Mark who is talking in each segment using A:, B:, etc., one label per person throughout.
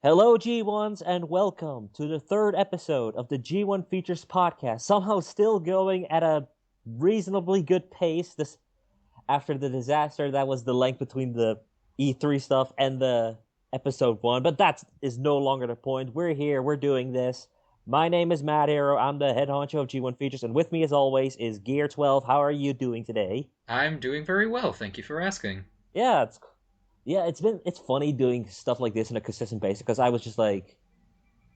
A: Hello, G1s, and welcome to the third episode of the G1 Features podcast. Somehow still going at a reasonably good pace this after the disaster that was the length between the E3 stuff and the episode one, but that is no longer the point. We're here, we're doing this. My name is Madhero. I'm the head honcho of G1 Features, and with me as always is Gear 12. How are you doing today?
B: I'm doing very well, thank you for asking.
A: Yeah, it's funny doing stuff like this on a consistent basis because I was just like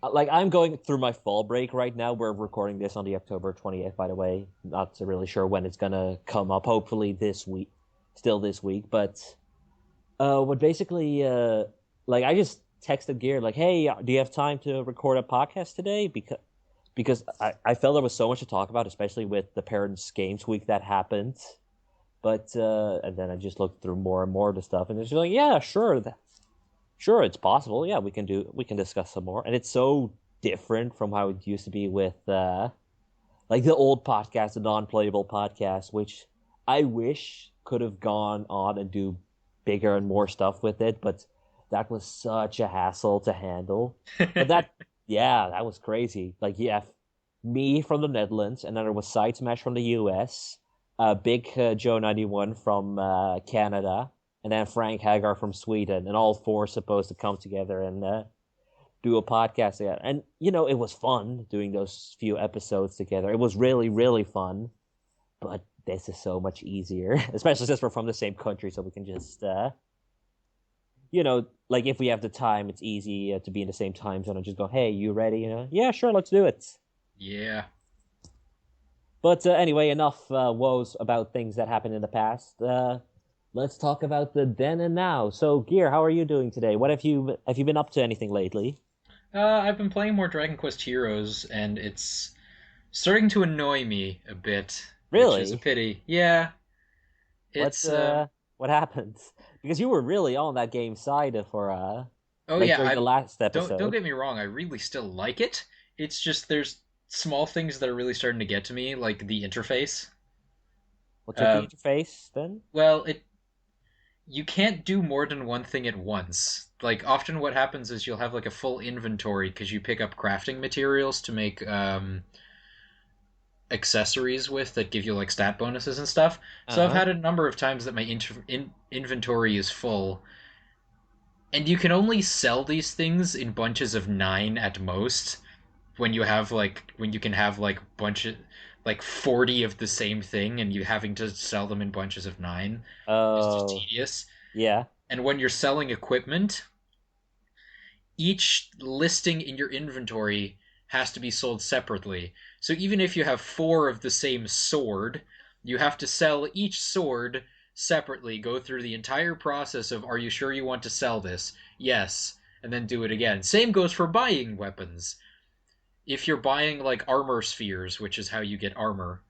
A: I'm going through my fall break right now. We're recording this on the October 20th, by the way. Not really sure when it's gonna come up. Hopefully this week, still this week. But what basically like I just texted Gear like, hey, do you have time to record a podcast today? Because I felt there was so much to talk about, especially with the Parents Games Week that happened. But and then I just looked through more and more of the stuff, and it's just like, yeah, sure, sure, it's possible. Yeah, we can discuss some more. And it's so different from how it used to be with like the old podcast, the non-playable podcast, which I wish could have gone on and do bigger and more stuff with it, but that was such a hassle to handle. But that yeah, that was crazy. Like yeah, me from the Netherlands, and then there was Side Smash from the US, Big Joe 91 from Canada, and then Frank Hagar from Sweden, and all four supposed to come together and do a podcast together. And it was fun doing those few episodes together. It was really, really fun. But this is so much easier, especially since we're from the same country, so we can just like if we have the time, it's easy to be in the same time zone and just go, "Hey, you ready?" Yeah, sure, let's do it.
B: Yeah.
A: But anyway, enough woes about things that happened in the past. Let's talk about the then and now. So, Gear, how are you doing today? What have you been up to anything lately?
B: I've been playing more Dragon Quest Heroes, and it's starting to annoy me a bit, which is a
A: Really?
B: pity. Yeah,
A: What
B: it's
A: what happened? Because you were really on that game side for
B: oh
A: like
B: yeah,
A: during the
B: I
A: last
B: don't
A: episode.
B: get me wrong, I really still like it. It's just there's small things that are really starting to get to me, like the interface.
A: What's with the
B: Uh,
A: interface then?
B: well, it you can't do more than one thing at once. Like often what happens is you'll have like a full inventory because you pick up crafting materials to make accessories with that give you like stat bonuses and stuff. So I've
A: Uh-huh.
B: had a number of times that my inventory is full, and you can only sell these things in bunches of 9 at most. When you can have like bunch of like 40 of the same thing, and you having to sell them in bunches of 9 is just
A: Oh,
B: tedious.
A: yeah.
B: And when you're selling equipment, each listing in your inventory has to be sold separately. So even if you have 4 of the same sword, you have to sell each sword separately, go through the entire process of are you sure you want to sell this? Yes, and then do it again. Same goes for buying weapons. If you're buying like armor spheres, which is how you get armor,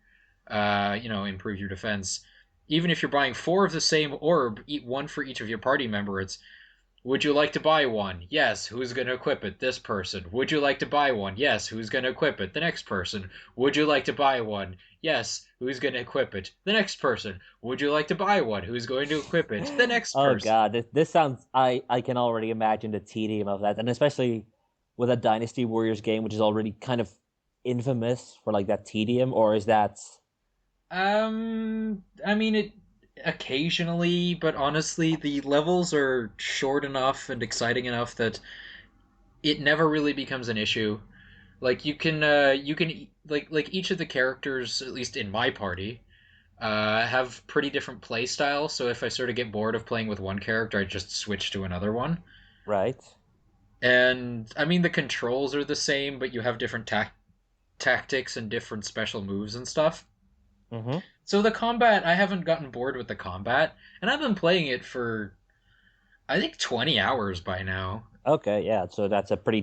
B: improve your defense. Even if you're buying 4 of the same orb, eat one for each of your party members, would you like to buy one? Yes. Who's going to equip it? This person. Would you like to buy one? Yes. Who's going to equip it? The next person. Would you like to buy one? Yes. Who's going to equip it? The next person. Would you like to buy one? Who's going to equip it? The next
A: Oh
B: person.
A: God, this sounds. I can already imagine the tedium of that, and especially with a Dynasty Warriors game, which is already kind of infamous for like that tedium, or is that
B: I mean it occasionally, but honestly, the levels are short enough and exciting enough that it never really becomes an issue. Like you can like each of the characters, at least in my party, have pretty different play styles. So if I sort of get bored of playing with one character, I just switch to another one.
A: right?
B: And I mean the controls are the same, but you have different tactics and different special moves and stuff.
A: Mm-hmm.
B: So the combat, I haven't gotten bored with the combat, and I've been playing it for I think 20 hours by now.
A: Okay, yeah. So that's a pretty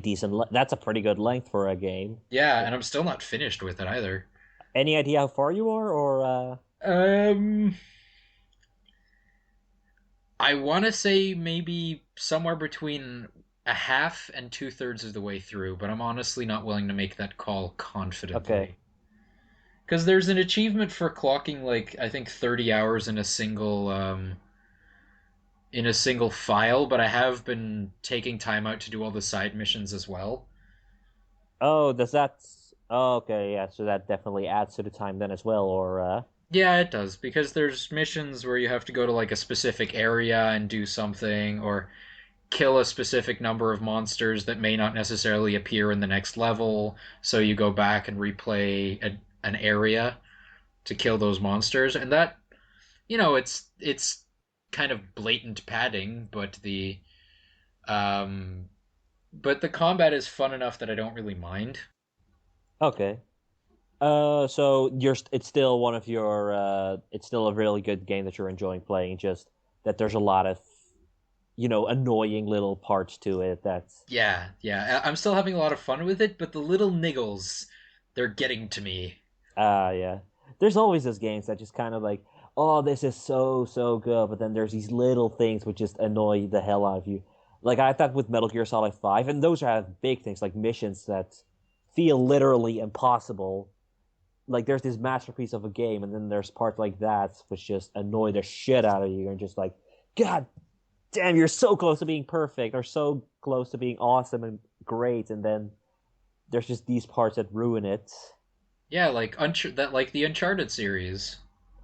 A: that's a pretty good length for a game.
B: Yeah,
A: So,
B: and I'm still not finished with it either.
A: any idea how far you are, or
B: Um, I want to say maybe somewhere between a half and 2/3 of the way through, but I'm honestly not willing to make that call
A: okay?
B: confidently. Because there's an achievement for clocking like I think 30 hours in a single in a single file, but I have been taking time out to do all the side missions as well.
A: Oh, does that? Oh, okay, yeah. So that definitely adds to the time then as well. Or
B: Yeah, it does because there's missions where you have to go to like a specific area and do something or kill a specific number of monsters that may not necessarily appear in the next level, so you go back and replay an area to kill those monsters and that it's kind of blatant padding, um but the combat is fun enough that I don't really mind.
A: okay. So it's still one of your it's still a really good game that you're enjoying playing. Just that there's a lot of annoying little parts to it. That's
B: Yeah, I'm still having a lot of fun with it, but the little niggles, they're getting to me.
A: yeah. There's always those games that just kind of like, oh, this is so good, but then there's these little things which just annoy the hell out of you. Like I thought with Metal Gear Solid 5, and those are big things like missions that feel literally impossible. Like there's this masterpiece of a game, and then there's parts like that which just annoy the shit out of you, and just like, God damn, you're so close to being perfect, or so close to being awesome and great, and then there's just these parts that ruin it.
B: Yeah, like the Uncharted series.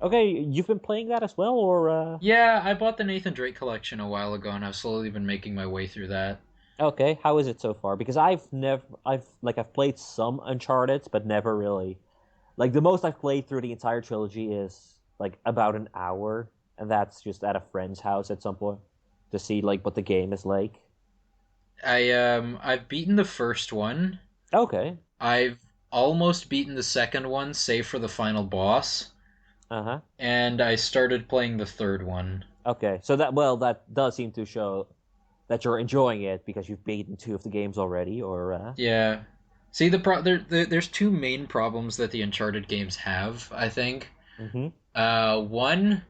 A: Okay, you've been playing that as well, or
B: Yeah, I bought the Nathan Drake collection a while ago, and I've slowly been making my way through that.
A: okay, how is it so far? Because I've played some Uncharted, but never really like the most I've played through the entire trilogy is like about an hour, and that's just at a friend's house at some point to see like what the game is like.
B: I've beaten the first one.
A: Okay.
B: I've almost beaten the second one, save for the final boss,
A: Uh-huh.
B: and I started playing the third one.
A: Okay. So that does seem to show that you're enjoying it because you've beaten two of the games already, or
B: Yeah. See, there's two main problems that the Uncharted games have, I think.
A: mm-hmm.
B: One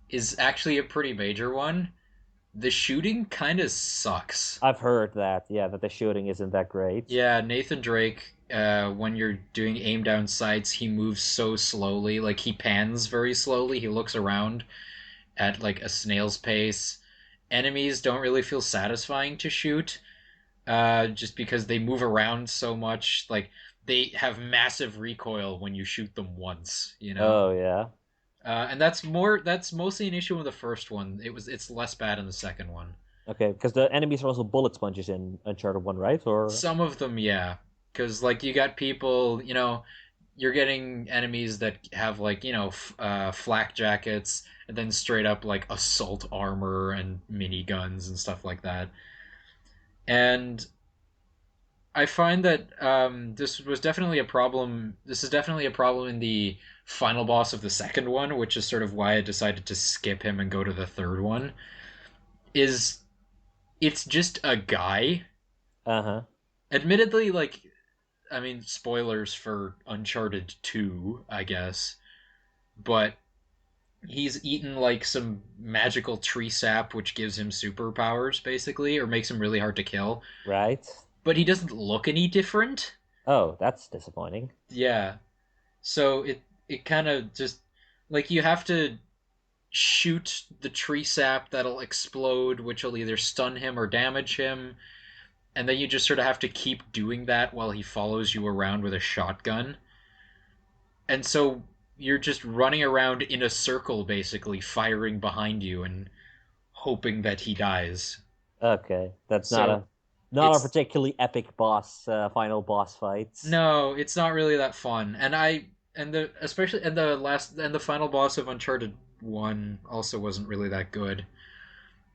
B: is actually a pretty major one. The shooting kind of sucks.
A: I've heard that, yeah, that the shooting isn't that great.
B: Yeah, Nathan Drake, when you're doing aim down sights, he moves so slowly. Like, he pans very slowly. He looks around at, like, a snail's pace. Enemies don't really feel satisfying to shoot, just because they move around so much. Like, they have massive recoil when you shoot them once, you know?
A: Oh yeah.
B: And that's mostly an issue with the first one. It's less bad in the second one.
A: Okay, because the enemies are also bullet sponges in Uncharted 1, right? Or
B: Some of them, yeah, because like you got people, you're getting enemies that have like flak jackets and then straight up like assault armor and miniguns and stuff like that. And I find that this was definitely a problem. This is definitely a problem in the final boss of the second one, which is sort of why I decided to skip him and go to the third one. Is it's just a guy.
A: uh-huh.
B: Admittedly, like I mean, spoilers for Uncharted 2, I guess, but he's eaten like some magical tree sap, which gives him superpowers, basically, or makes him really hard to kill.
A: Right?
B: But he doesn't look any different.
A: Oh, that's disappointing.
B: Yeah. So it kind of just like you have to shoot the tree sap that'll explode, which will either stun him or damage him, and then you just sort of have to keep doing that while he follows you around with a shotgun. And so you're just running around in a circle, basically, firing behind you and hoping that he dies.
A: Okay, that's
B: So
A: not a
B: it's
A: particularly epic final boss fight.
B: no, it's not really that fun. And the especially and the last and the final boss of Uncharted 1 also wasn't really that good.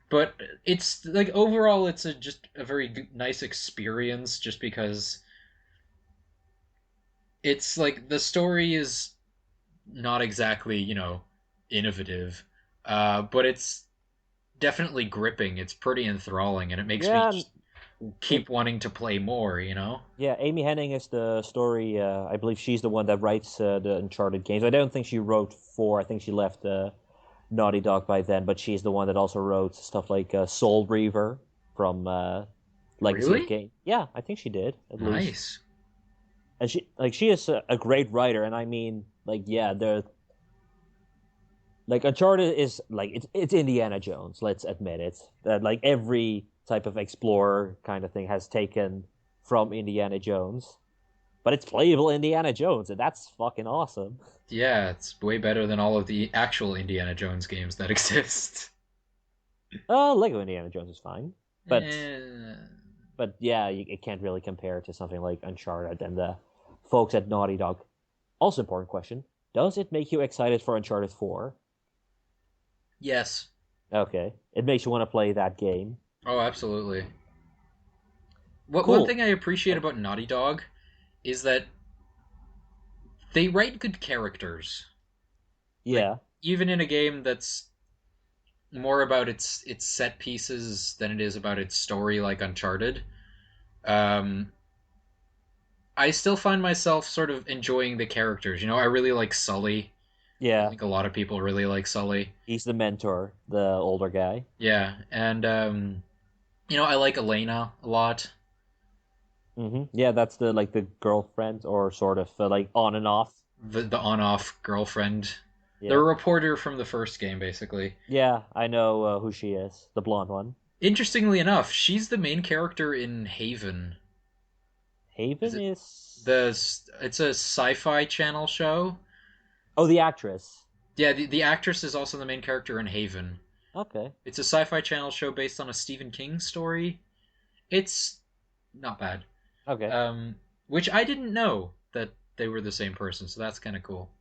B: But it's like overall, it's just a very nice experience, just because it's like the story is not exactly innovative, but it's definitely gripping. It's pretty enthralling, and it makes me
A: Yeah,
B: keep
A: it
B: wanting to play more.
A: yeah, Amy Hennig is the story. I believe she's the one that writes the Uncharted games. I don't think she wrote four. I think she left Naughty Dog by then, but she's the one that also wrote stuff like Soul Reaver from Legacy of
B: Really?
A: Kain. Yeah, I think she did at least.
B: Nice.
A: And she is a great writer, and I mean, like, yeah, the Like Uncharted is like it's Indiana Jones. Let's admit it. That like every type of explorer kind of thing has taken from Indiana Jones, but it's playable Indiana Jones, and that's fucking awesome.
B: Yeah, it's way better than all of the actual Indiana Jones games that exist.
A: Lego Indiana Jones is fine, but
B: Eh,
A: yeah, it can't really compare to something like Uncharted and the folks at Naughty Dog. Also, important question: does it make you excited for Uncharted 4?
B: yes.
A: Okay, it makes you want to play that game.
B: Oh, absolutely. What one
A: Cool.
B: thing I appreciate
A: Oh,
B: about Naughty Dog is that they write good characters. Like
A: yeah,
B: even in a game that's more about its set pieces than it is about its story, like Uncharted. Um, I still find myself sort of enjoying the characters. I really like Sully. I
A: yeah.
B: think a lot of people really like Sully.
A: He's the mentor, the older guy.
B: Yeah, and I like Elena a lot.
A: Yeah, that's the like the girlfriend or sort of like on and off.
B: The on-off girlfriend, the
A: Yeah,
B: reporter from the first game, basically.
A: yeah, I know who she is, the blonde one.
B: Interestingly enough, she's the main character in Haven. Is
A: Haven
B: it
A: is
B: it's a sci-fi channel show?
A: oh the actress.
B: Yeah, the actress is also the main character in Haven.
A: Okay,
B: It's a sci-fi channel show based on a Stephen King story. It's not bad.
A: okay.
B: Um, which I didn't know that they were the same person, so that's kind of cool.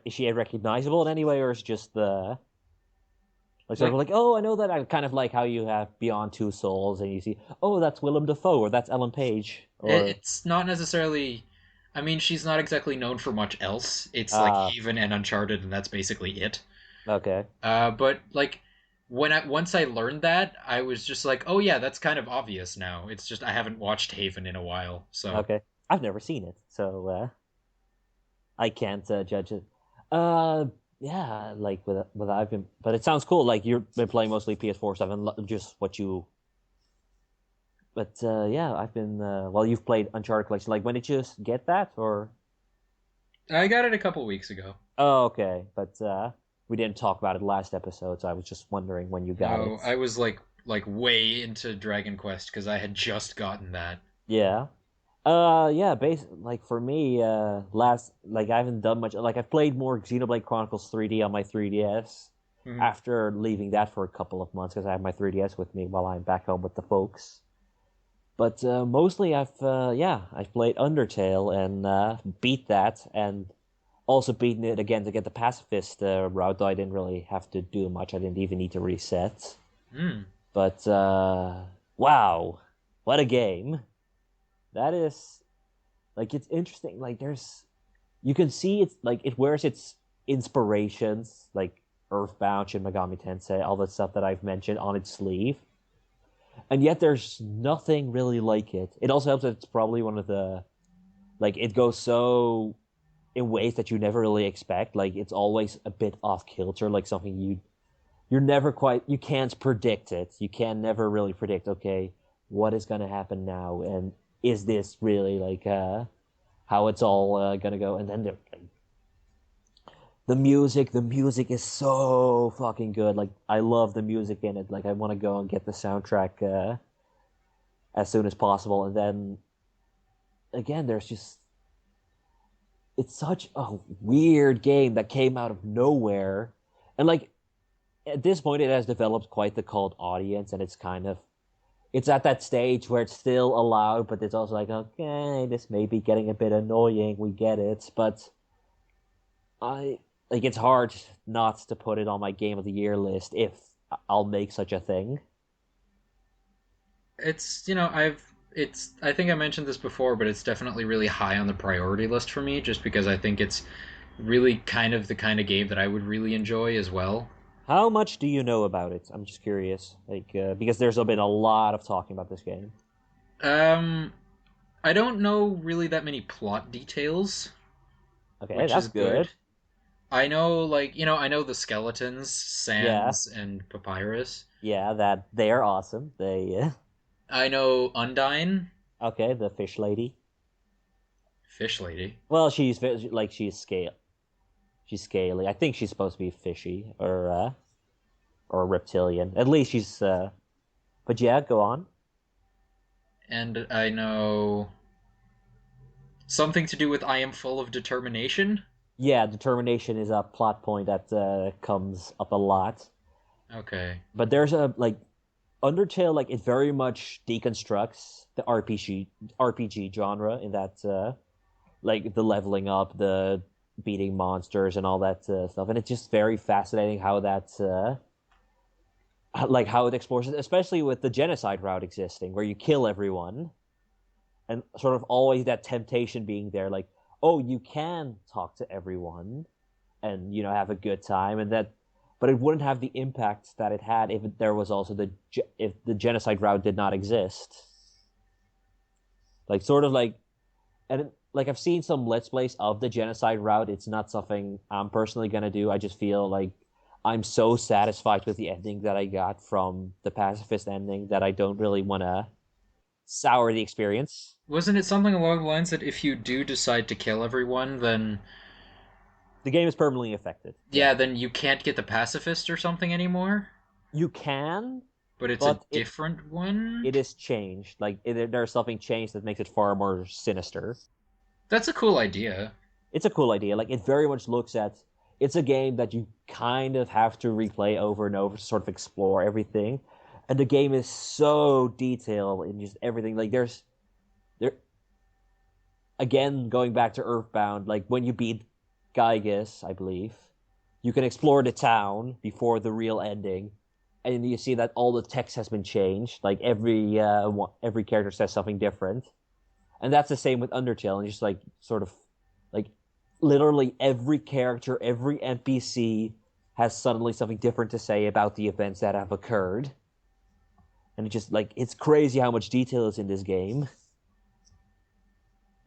A: Is she recognizable in any way, or is it just the like sort of
B: Like
A: like oh I know that I kind of like how you have Beyond Two Souls and you see oh that's Willem Dafoe or that's Ellen Page or
B: it's not necessarily. I mean, she's not exactly known for much else. It's like
A: uh
B: Haven and Uncharted, and that's basically it.
A: okay,
B: But like once I learned that, I was just like, oh yeah, that's kind of obvious now. It's just I haven't watched Haven in a while, so
A: okay. I've never seen it, so I can't judge it. Yeah, like with I've been, but it sounds cool. Like you've been playing mostly PS4 stuff and just what you. But yeah, I've been. Well, you've played Uncharted Collection. Like when did you get that? Or
B: I got it a couple weeks ago.
A: oh, okay. But we didn't talk about it last episode, so I was just wondering when you got
B: No,
A: it.
B: I was like way into Dragon Quest because I had just gotten that.
A: Yeah. Yeah, like for me, last like I haven't done much. Like I've played more Xenoblade Chronicles 3D on my 3DS
B: Mhm.
A: after leaving that for a couple of months because I have my 3DS with me while I'm back home with the folks. But mostly I've played Undertale and beat that and also beaten it again to get the pacifist route. Though I didn't really have to do much. I didn't even need to reset.
B: Hmm.
A: But wow, what a game! That is like it's interesting. Like there's you can see it's like it wears its inspirations like Earthbound, Shin Megami Tensei, all the stuff that I've mentioned on its sleeve, and yet there's nothing really like it. It also helps that it's probably one of the like it goes so in ways that you never really expect. Like it's always a bit off kilter, like something you're never quite you can't predict it. You can never really predict. Okay, what is going to happen now, and is this really like how it's all gonna go? And then the music is so fucking good. Like I love the music in it. Like I want to go and get the soundtrack as soon as possible. And then again, there's just it's such a weird game that came out of nowhere, and like at this point, it has developed quite the cult audience, and it's at that stage where it's still allowed, but it's also like okay, this may be getting a bit annoying. We get it, but I like it's hard not to put it on my game of the year list if I'll make such a thing.
B: It's I think I mentioned this before, but it's definitely really high on the priority list for me, just because I think it's really kind of the kind of game that I would really enjoy as well.
A: How much do you know about it? I'm just curious, like because there's been a lot of talking about this game.
B: Um, I don't know really that many plot details,
A: Okay,
B: which
A: that's
B: is good.
A: good.
B: I know, I know the skeletons,
A: Yeah,
B: Sans and Papyrus.
A: yeah, that they're awesome. They
B: I know Undine,
A: okay, the fish lady.
B: Fish Lady.
A: Well, she's like she's scale. She's scaly. I think she's supposed to be fishy or reptilian. At least she's. But yeah, go on.
B: And I know something to do with I am full of determination.
A: Yeah, determination is a plot point that comes up a lot.
B: Okay.
A: But there's a like Undertale, like it very much deconstructs the RPG genre in that like the leveling up, the beating monsters, and all that stuff, and it's just very fascinating how that like how it explores it, especially with the genocide route existing, where you kill everyone, and sort of always that temptation being there, like oh you can talk to everyone and have a good time, and that but it wouldn't have the impact that it had if there was also if the genocide route did not exist, like sort of like and like I've seen some let's plays of the genocide route. It's not something I'm personally gonna do. I just feel like I'm so satisfied with the ending that I got from the pacifist ending that I don't really want to sour the experience.
B: Wasn't it something along the lines that if you do decide to kill everyone, then
A: The game is permanently affected. Yeah,
B: yeah, then you can't get the pacifist or something anymore?
A: you can,
B: But it's a
A: but
B: different one?
A: it is changed. Like there's something changed that makes it far more sinister.
B: That's a cool idea.
A: It's a cool idea. Like it very much looks at. It's a game that you kind of have to replay over and over to sort of explore everything, and the game is so detailed in just everything. Like there again going back to Earthbound. Like when you beat Gygas, I believe, you can explore the town before the real ending, and you see that all the text has been changed. Like every character says something different, and that's the same with Undertale. And just like sort of like literally every character, every NPC has suddenly something different to say about the events that have occurred, and it's just like it's crazy how much detail is in this game.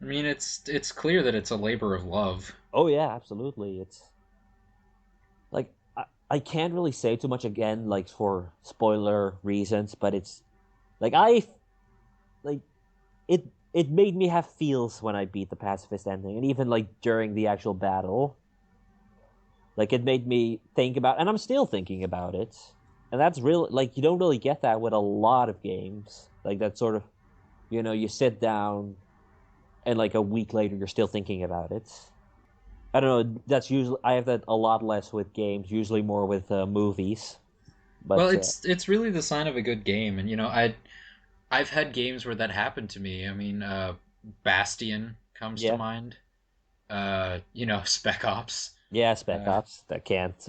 B: I mean, it's clear that it's a labor of love.
A: Oh yeah, absolutely. It's like I can't really say too much again, like for spoiler reasons, but it's like like it it made me have feels when I beat the pacifist ending, and even like during the actual battle, like it made me think about, and I'm still thinking about it, and that's real. Like you don't really get that with a lot of games, like that sort of, you sit down and like a week later you're still thinking about it. I don't know. That's usually I have that a lot less with games. Usually more with movies.
B: Well,
A: But
B: it's really the sign of a good game, and I've had games where that happened to me. I mean, Bastion comes to
A: yeah,
B: mind. Spec Ops.
A: yeah, Spec
B: Uh,
A: Ops. That can't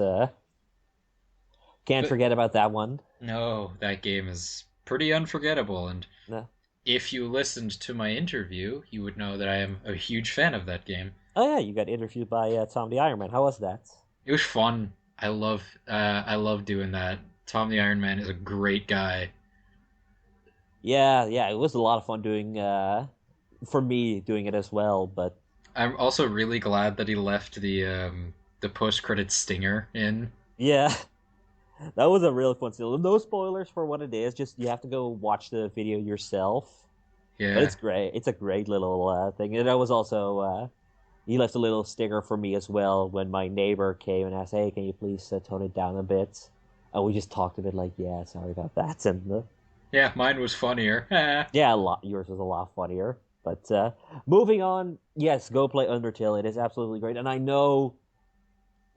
B: but
A: forget about that one.
B: no, that game is pretty unforgettable. And
A: No.
B: if you listened to my interview, you would know that I am a huge fan of that game.
A: Oh yeah, you got interviewed by Tom the Iron Man. How was that?
B: It was fun. I love doing that. Tom the Iron Man is a great guy.
A: Yeah, yeah, it was a lot of fun doing for me doing it as well. But
B: I'm also really glad that he left the post credit stinger in.
A: yeah, that was a real fun scene. No spoilers for what it is. Just you have to go watch the video yourself. But
B: Yeah,
A: it's great. It's a great little thing. And that was also he left a little sticker for me as well when my neighbor came and asked, "Hey, can you please tone it down a bit?" And we just talked a bit like, "Yeah, sorry about that." And
B: yeah, mine was funnier.
A: yeah, a lot. Yours was a lot funnier. But moving on, yes, go play Undertale. It is absolutely great, and I know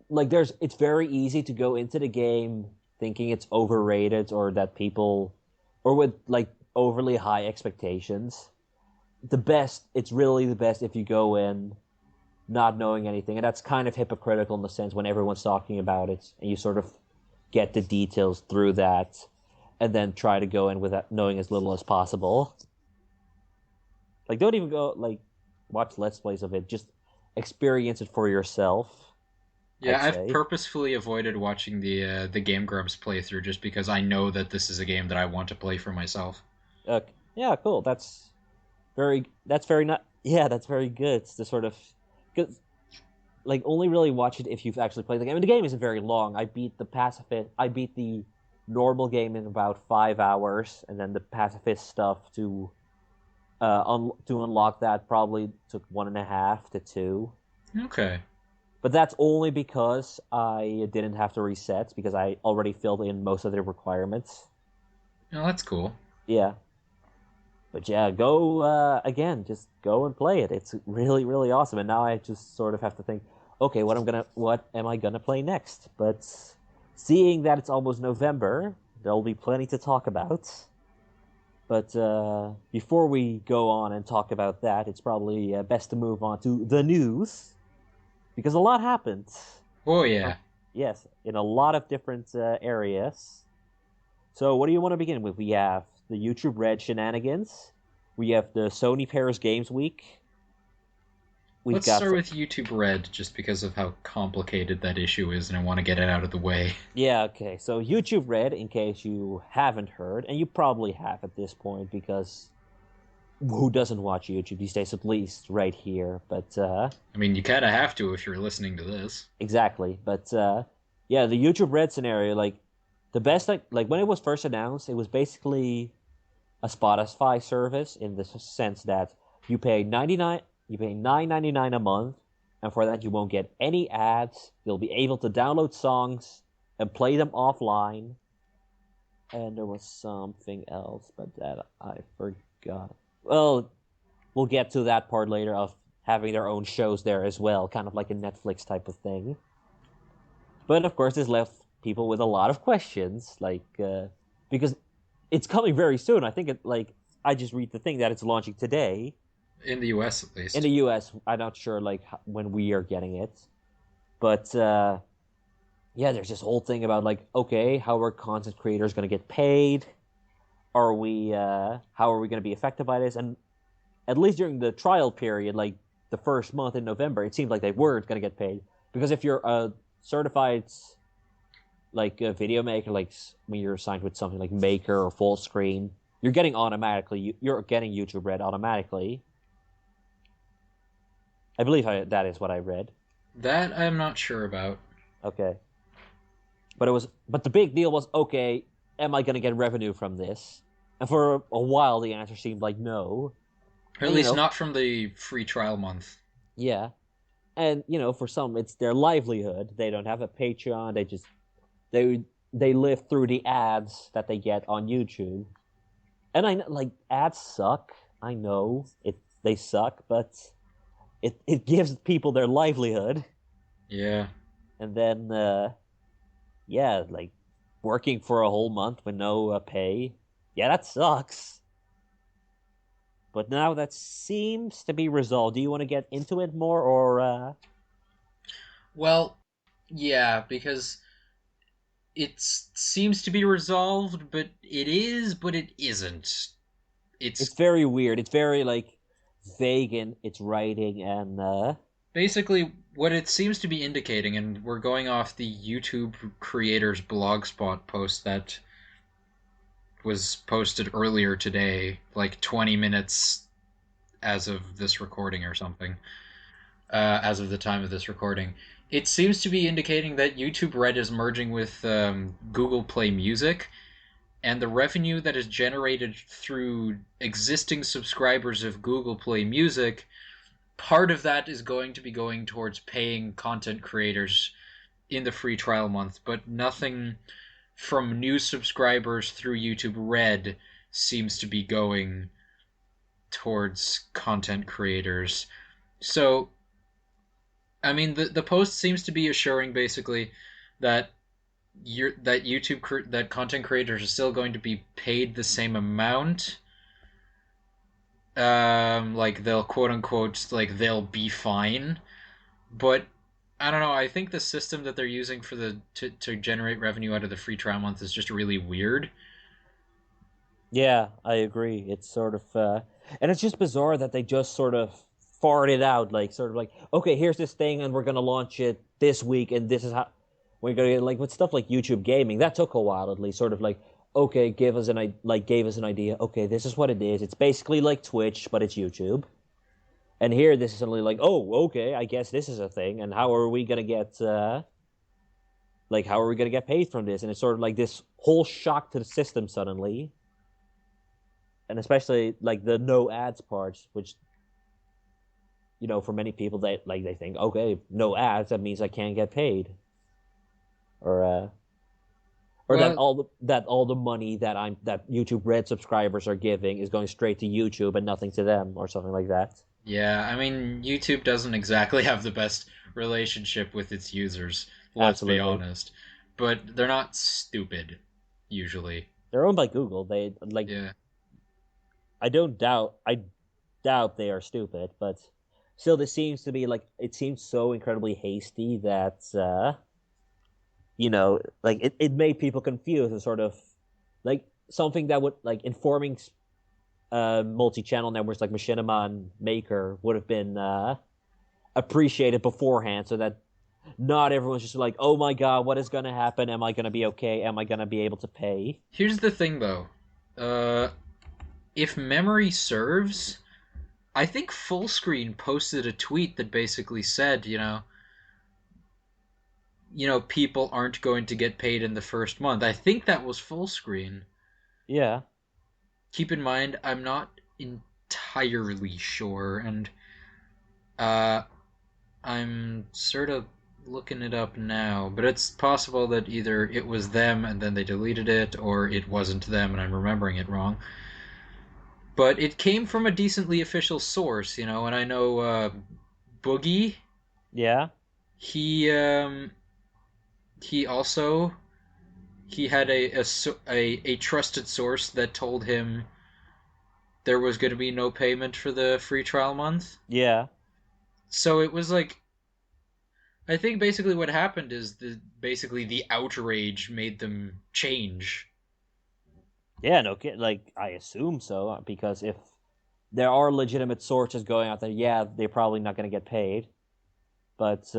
A: like it's very easy to go into the game thinking it's overrated or that people or with like overly high expectations. It's really the best if you go in not knowing anything, and that's kind of hypocritical in the sense when everyone's talking about it and you sort of get the details through that and then try to go in without knowing as little as possible. Like don't even go like watch let's plays of it, just experience it for yourself, I'd
B: Yeah, I've
A: say.
B: purposefully avoided watching the Game Grumps playthrough just because I know that this is a game that I want to play for myself.
A: Yeah, cool. That's very not yeah, that's very good. It's the sort of cuz like only really watch it if you've actually played the game. And the game isn't very long. I beat the normal game in about 5 hours, and then the pacifist stuff to unlock that probably took 1.5 to 2.
B: Okay.
A: but that's only because I didn't have to reset because I already filled in most of the requirements.
B: Oh, that's cool.
A: Yeah, but yeah, go again. Just go and play it. It's really, really awesome. And now I just sort of have to think, okay, what am I gonna play next? But seeing that it's almost November, there'll be plenty to talk about. But before we go on and talk about that, it's probably best to move on to the news because a lot happened.
B: Oh
A: Uh,
B: yeah.
A: yes, in a lot of different areas. So, what do you want to begin with? We have the YouTube Red shenanigans. We have the Sony Paris Games Week. We've
B: Let's
A: got
B: start with YouTube Red, just because of how complicated that issue is, and I want to get it out of the way.
A: yeah, okay. So YouTube Red, in case you haven't heard, and you probably have at this point because who doesn't watch YouTube these days, at least right here. But
B: I mean, you kind of have to if you're listening to this.
A: exactly. But yeah, the YouTube Red scenario, like the best, like when it was first announced, it was basically a Spotify service in the sense that you pay 99, you pay 9.99 a month, and for that you won't get any ads. You'll be able to download songs and play them offline. And there was something else, but that I forgot. Well, we'll get to that part later of having their own shows there as well, kind of like a Netflix type of thing. But of course, this left people with a lot of questions, like because it's coming very soon. I think it like I just read the thing that it's launching today
B: In the US, at
A: in
B: least.
A: the U.S. I'm not sure like when we are getting it, but yeah, there's this whole thing about like, okay, how are content creators going to get paid? Are we how are we going to be affected by this? And at least during the trial period, like the first month in November, it seemed like they were going to get paid because if you're a certified like a video maker, like when you're assigned with something like Maker or Full Screen, you're getting automatically. You're getting YouTube Red automatically. I believe that is what I read.
B: That I'm not sure about.
A: Okay, but the big deal was okay. Am I going to get revenue from this? And for a while, the answer seemed like no.
B: Or at
A: And
B: least not from the free trial month.
A: yeah, and for some, it's their livelihood. They don't have a Patreon. They they live through the ads that they get on YouTube. And I know, like ads suck. I know they suck, but it gives people their livelihood.
B: Yeah.
A: And then yeah, like working for a whole month with no pay. Yeah, that sucks. But now that seems to be resolved. Do you want to get into it more or
B: Well, yeah, because it seems to be resolved, but it isn't.
A: it's
B: It's
A: very weird. It's very like vague in its writing and
B: basically what it seems to be indicating, and we're going off the YouTube creators blogspot post that was posted earlier today, like 20 minutes as of this recording or something, as of the time of this recording. It seems to be indicating that YouTube Red is merging with Google Play Music, and the revenue that is generated through existing subscribers of Google Play Music, part of that is going to be going towards paying content creators in the free trial month, but nothing from new subscribers through YouTube Red seems to be going towards content creators. So, I mean, the post seems to be assuring basically that that that content creators are still going to be paid the same amount. Like they'll quote unquote like they'll be fine, but I don't know. I think the system that they're using for to generate revenue out of the free trial month is just really weird.
A: yeah, I agree. It's sort of and it's just bizarre that they just sort of farted out like sort of like, okay, here's this thing and we're gonna launch it this week and this is how we're gonna get like with stuff like YouTube gaming, that took a while at least, sort of like, okay, gave us an idea. Okay, this is what it is. It's basically like Twitch, but it's YouTube. And here this is suddenly like, oh, okay, I guess this is a thing, and how are we gonna get how are we gonna get paid from this? And it's sort of like this whole shock to the system suddenly, and especially like the no ads parts, which for many people they think, okay, no ads, that means I can't get paid, or that
B: Well,
A: all the money that YouTube Red subscribers are giving is going straight to YouTube and nothing to them, or something like that.
B: yeah, I mean, YouTube doesn't exactly have the best relationship with its users, let's be
A: Absolutely.
B: honest. But they're not stupid, usually.
A: They're owned by Google. They like
B: Yeah.
A: I doubt they are stupid, but still, this seems to be like it seems so incredibly hasty that like it made people confused and sort of like something that would like informing multi-channel networks like Machinima and Maker would have been appreciated beforehand, so that not everyone's just like, oh my god, what is going to happen? Am I going to be okay? Am I going to be able to pay?
B: Here's the thing, though. Uh, if memory serves, I think Fullscreen posted a tweet that basically said, people aren't going to get paid in the first month. I think that was Fullscreen.
A: Yeah,
B: Keep in mind, I'm not entirely sure, and uh, I'm sort of looking it up now, but it's possible that either it was them and then they deleted it, or it wasn't them and I'm remembering it wrong. But it came from a decently official source, and I know Boogie.
A: yeah,
B: He also he had a trusted source that told him there was going to be no payment for the free trial month.
A: yeah.
B: So it was like, I think basically what happened is basically the outrage made them change.
A: Yeah, no kid. Like I assume so because if there are legitimate sources going out there, yeah, they're probably not going to get paid. But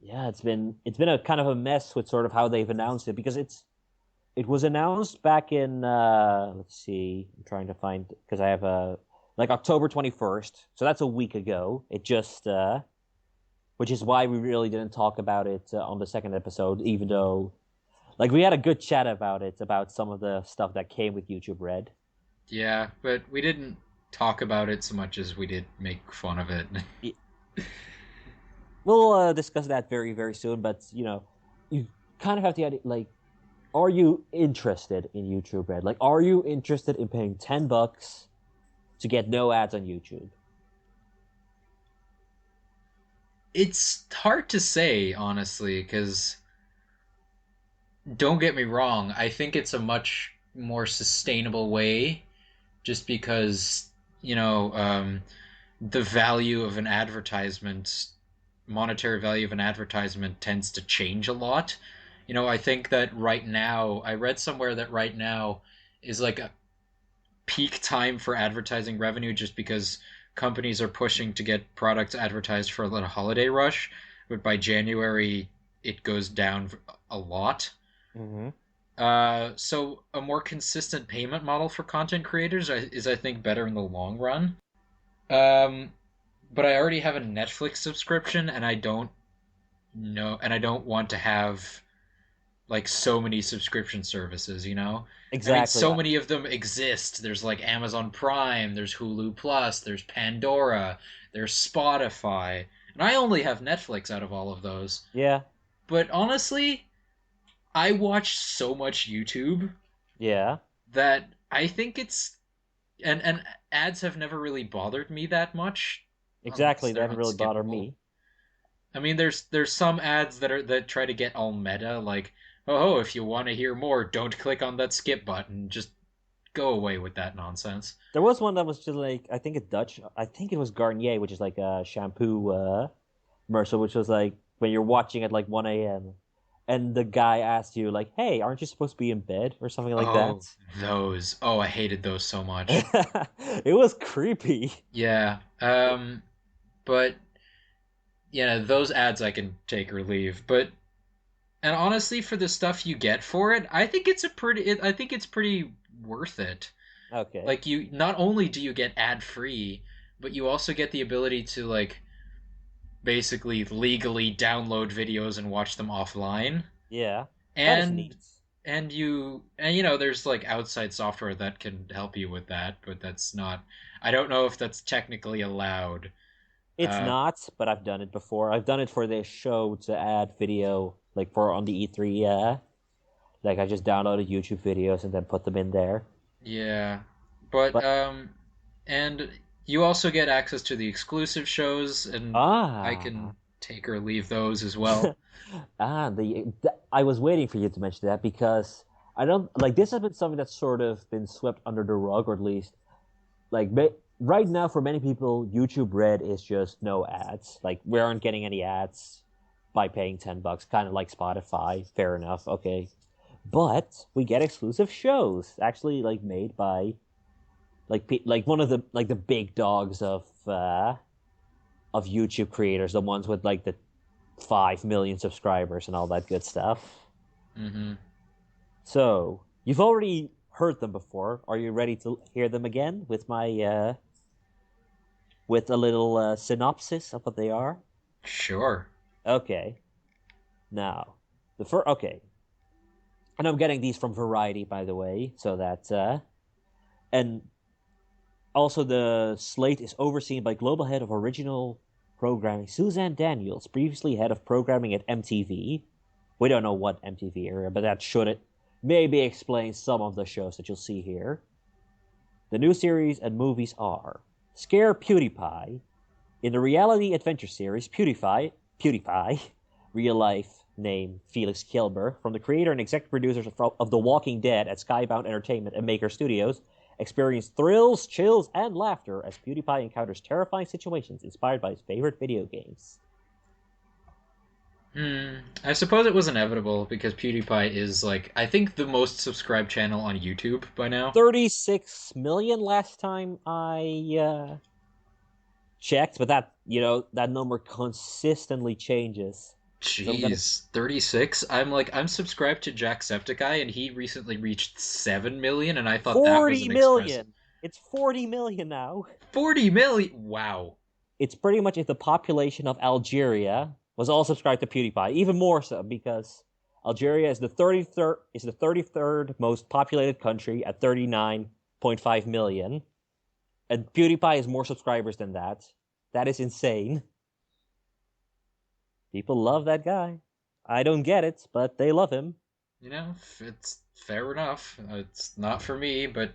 A: yeah, it's been a kind of a mess with sort of how they've announced it because it was announced back in let's see, I'm trying to find because I have a like October 21st, so that's a week ago. It just which is why we really didn't talk about it on the second episode, even though like we had a good chat about it about some of the stuff that came with YouTube Red.
B: Yeah, but we didn't talk about it so much as we did make fun of it.
A: We'll discuss that very, very soon. But you kind of have the idea. Like, are you interested in YouTube Red? Like, are you interested in paying $10 to get no ads on YouTube?
B: It's hard to say, honestly, because don't get me wrong, I think it's a much more sustainable way just because, you know, um, the value of an advertisement, monetary value of an advertisement tends to change a lot. I think that right now, I read somewhere that right now is like a peak time for advertising revenue just because companies are pushing to get products advertised for the holiday rush. But by January, it goes down a lot.
A: Mm-hmm.
B: So a more consistent payment model for content creators is, I think, better in the long run. Um, but I already have a Netflix subscription, and I don't want to have like so many subscription services, I mean,
A: Exactly.
B: so many of them exist. There's like Amazon Prime, there's Hulu Plus, there's Pandora, there's Spotify, and I only have Netflix out of all of those.
A: Yeah,
B: But honestly, I watch so much YouTube
A: yeah,
B: that I think it's and ads have never really bothered me that much unless
A: exactly. That
B: they're
A: didn't really bother
B: unskippable.
A: me.
B: I mean, there's some ads that try to get all meta, like, oh, if you want to hear more, don't click on that skip button. Just go away with that nonsense.
A: There was one that was just like I think it Dutch. I think it was Garnier, which is like a shampoo commercial, which was like when you're watching at like 1 a.m. and the guy asked you like, "Hey, aren't you supposed to be in bed?" or something like
B: Oh,
A: that.
B: those. Oh, I hated those so much.
A: It was creepy.
B: Yeah. But yeah, those ads I can take or leave. But and honestly, for the stuff you get for it, I think it's pretty worth it.
A: Okay.
B: Like you, not only do you get ad free, but you also get the ability to like basically legally download videos and watch them offline.
A: Yeah. That is
B: And
A: neat.
B: and you know, there's like outside software that can help you with that, but that's not. I don't know if that's technically allowed.
A: It's
B: Uh,
A: not, but I've done it before. I've done it for this show to add video, like for on the E3. Yeah, like I just downloaded YouTube videos and then put them in there.
B: yeah, but
A: But
B: and you also get access to the exclusive shows, and I
A: ah,
B: can take or leave those as well.
A: I was waiting for you to mention that because I don't like this has been something that's sort of been swept under the rug, or at least like right now for many people, YouTube Red is just no ads. Like we aren't getting any ads by paying $10, kind of like Spotify. Fair enough, okay. But we get exclusive shows actually like made by like one of the like the big dogs of YouTube creators, the ones with like the 5 million subscribers and all that good stuff.
B: Hmm.
A: So you've already heard them before. Are you ready to hear them again with my with a little synopsis of what they are?
B: Sure.
A: Okay. Now, the first. Okay, and I'm getting these from Variety, by the way, so that and also the slate is overseen by global head of original programming Suzanne Daniels, previously head of programming at MTV. We don't know what MTV area, but that should it maybe explain some of the shows that you'll see here. The new series and movies are Scare PewDiePie. In the reality adventure series, PewDiePie, real life name Felix Kilber, from the creator and executive producers of The Walking Dead at Skybound Entertainment and Maker Studios, experience thrills, chills, and laughter as PewDiePie encounters terrifying situations inspired by his favorite video games.
B: I suppose it was inevitable because PewDiePie is like I think the most subscribed channel on YouTube by now.
A: 36 million last time I checked, but that, that number consistently changes. So I'm gonna
B: Jeez, 36. I'm subscribed to Jacksepticeye and he recently reached 7 million and I thought that was
A: 40
B: an express
A: million. It's 40 million now.
B: 40 million. Wow.
A: It's pretty much if the population of Algeria was all subscribed to PewDiePie, even more so because Algeria is the 33rd most populated country at 39.5 million, and PewDiePie has more subscribers than that. That is insane. People love that guy. I don't get it, but they love him.
B: You know, it's fair enough. It's not for me, but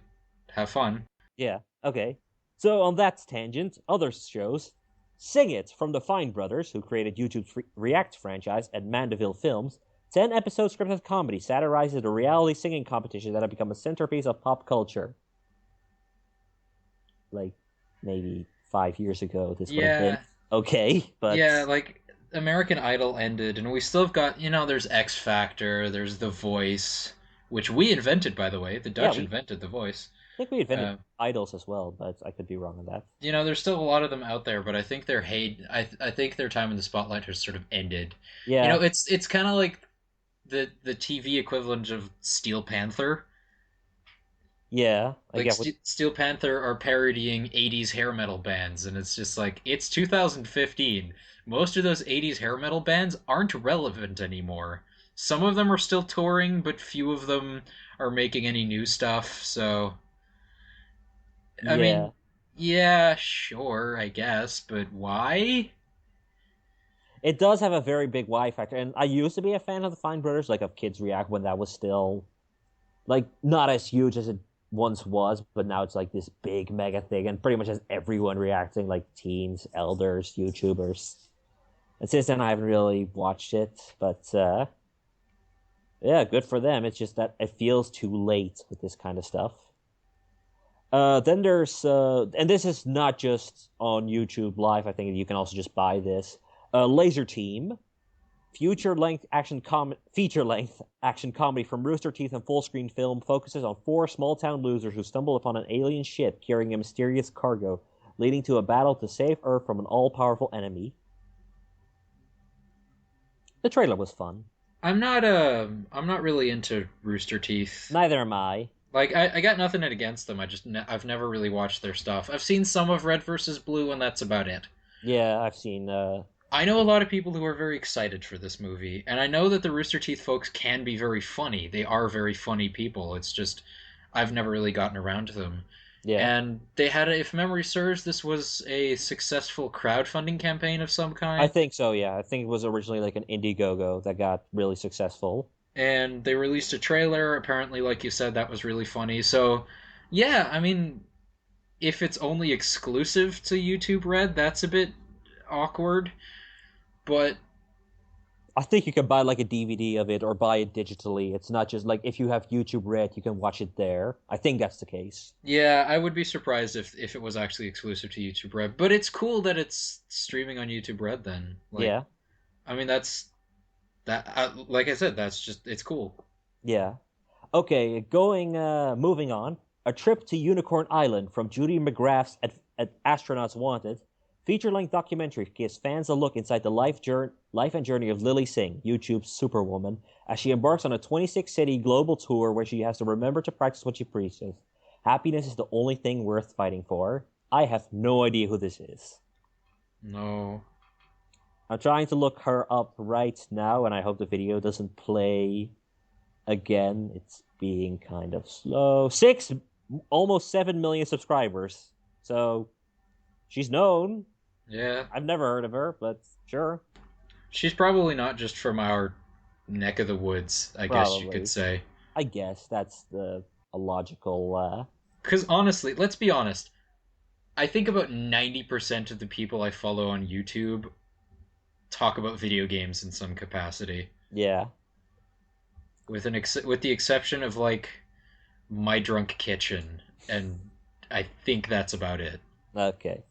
B: have fun.
A: Yeah, okay. So on that tangent, other shows. Sing It from the Fine Brothers, who created YouTube's React franchise and Mandeville Films. 10-episode scripted comedy satirizes the reality singing competition that have become a centerpiece of pop culture. Like, maybe 5 years ago, this would have been
B: Yeah,
A: okay, but
B: yeah, like American Idol ended, and we still have got, you know, there's X Factor, there's The Voice, which we invented, by the way. The
A: yeah,
B: Dutch
A: we
B: invented The Voice.
A: I think we invented
B: Uh,
A: idols as well, but I could be wrong on that.
B: you know, there's still a lot of them out there, but I think their hate, I think their time in the spotlight has sort of ended. You know,
A: Yeah,
B: it's kind of like the TV equivalent of Steel Panther.
A: yeah, I
B: Like
A: get what.
B: Steel Panther are parodying 80s hair metal bands, and it's just like it's 2015. Most of those 80s hair metal bands aren't relevant anymore. Some of them are still touring, but few of them are making any new stuff. So, I
A: Yeah,
B: mean, yeah, sure, I guess, but why?
A: it does have a very big Y factor, and I used to be a fan of the Fine Brothers, like of Kids React when that was still like not as huge as it once was, but now it's like this big mega thing, and pretty much has everyone reacting, like teens, elders, YouTubers. And since then, I haven't really watched it, but yeah, good for them. It's just that it feels too late with this kind of stuff. Then there's and this is not just on YouTube Live. I think you can also just buy this. Laser Team, feature length action comedy from Rooster Teeth and full screen film focuses on four small town losers who stumble upon an alien ship carrying a mysterious cargo, leading to a battle to save Earth from an all powerful enemy. The trailer was fun.
B: I'm not really into Rooster Teeth.
A: Neither am I.
B: Like I got nothing against them. I've never really watched their stuff. I've seen some of Red versus Blue, and that's about it.
A: Yeah, I've seen.
B: I know a lot of people who are very excited for this movie, and I know that the Rooster Teeth folks can be very funny. They are very funny people. It's just I've never really gotten around to them.
A: Yeah.
B: And they had, if memory serves, this was a successful crowdfunding campaign of some
A: I
B: kind.
A: think so, yeah. I think it was originally like an Indiegogo that got really successful.
B: And they released a trailer. Apparently, like you said, that was really funny. So, yeah, I mean, if it's only exclusive to YouTube Red, that's a bit awkward. But
A: I think you can buy like a DVD of it or buy it digitally. It's not just like if you have YouTube Red, you can watch it there. I think that's the case.
B: yeah, I would be surprised if it was actually exclusive to YouTube Red. But it's cool that it's streaming on YouTube Red. Then, like,
A: Yeah.
B: I mean, that's that. Like I said, that's just it's cool.
A: Yeah. Okay, moving on. A Trip to Unicorn Island from Judy McGrath's at Astronauts Wanted feature-length documentary gives fans a look inside the life and journey of Lily Singh, YouTube's superwoman, as she embarks on a 26-city global tour where she has to remember to practice what she preaches. Happiness is the only thing worth fighting for. I have no idea who this is.
B: No,
A: I'm trying to look her up right now, and I hope the video doesn't play again. It's being kind of slow. Almost 7 million subscribers. So she's known.
B: yeah,
A: I've never heard of her, but sure,
B: she's probably not just from our neck of the woods. I guess you could
A: probably.
B: say.
A: I guess that's the a logical.
B: Because honestly, let's be honest. I think about 90% of the people I follow on YouTube talk about video games in some capacity,
A: Yeah.
B: with the exception of like My Drunk Kitchen, and I think that's about it.
A: Okay.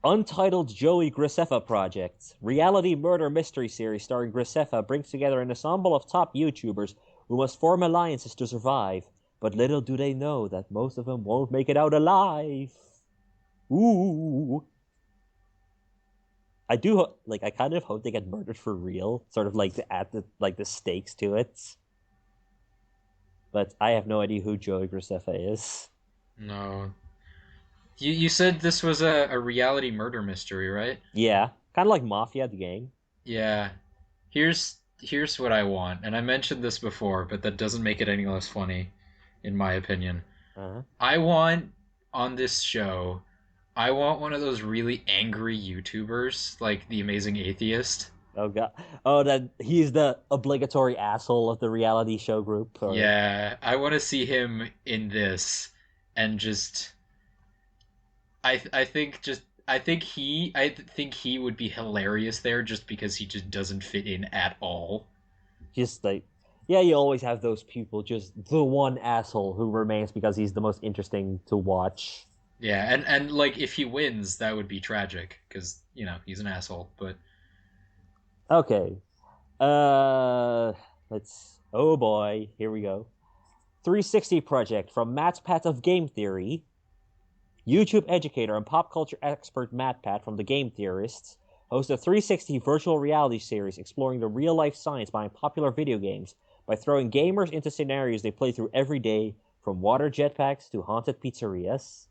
A: Untitled Joey Graceffa Project, reality murder mystery series starring Graceffa brings together an ensemble of top YouTubers who must form alliances to survive. But little do they know that most of them won't make it out alive. Ooh. I kind of hope they get murdered for real, sort of like to add the stakes to it. But I have no idea who Joey Graceffa is.
B: No, you said this was a reality murder mystery, right?
A: Yeah, kind of like Mafia the game.
B: Yeah. Here's what I want, and I mentioned this before, but that doesn't make it any less funny, in my opinion.
A: Uh-huh.
B: I want on this show, I want one of those really angry YouTubers, like the Amazing Atheist.
A: Oh god. Oh, that he's the obligatory asshole of the reality show group. Or
B: Yeah, I want to see him in this, and just I think he would be hilarious there just because he just doesn't fit in at all.
A: just like, yeah, you always have those people, just the one asshole who remains because he's the most interesting to watch.
B: Yeah, and like if he wins, that would be tragic because he's an asshole. But
A: Okay. Uh, Oh boy, here we go. 360 Project from Matt Pat of Game Theory. YouTube educator and pop culture expert Matt Pat from The Game Theorists hosts a 360 virtual reality series exploring the real life science behind popular video games by throwing gamers into scenarios they play through every day, from water jetpacks to haunted pizzerias.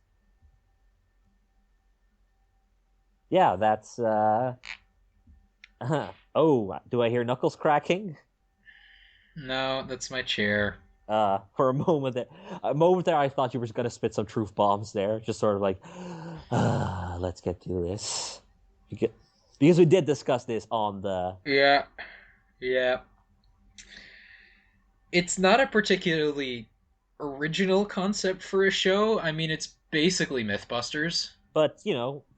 A: Yeah, that's oh, do I hear knuckles cracking?
B: no, that's my chair.
A: For a moment there, I thought you were gonna spit some truth bombs there, just sort of like, let's get through this, because we did discuss this on the.
B: Yeah, yeah. It's not a particularly original concept for a show. I mean, it's basically MythBusters
A: But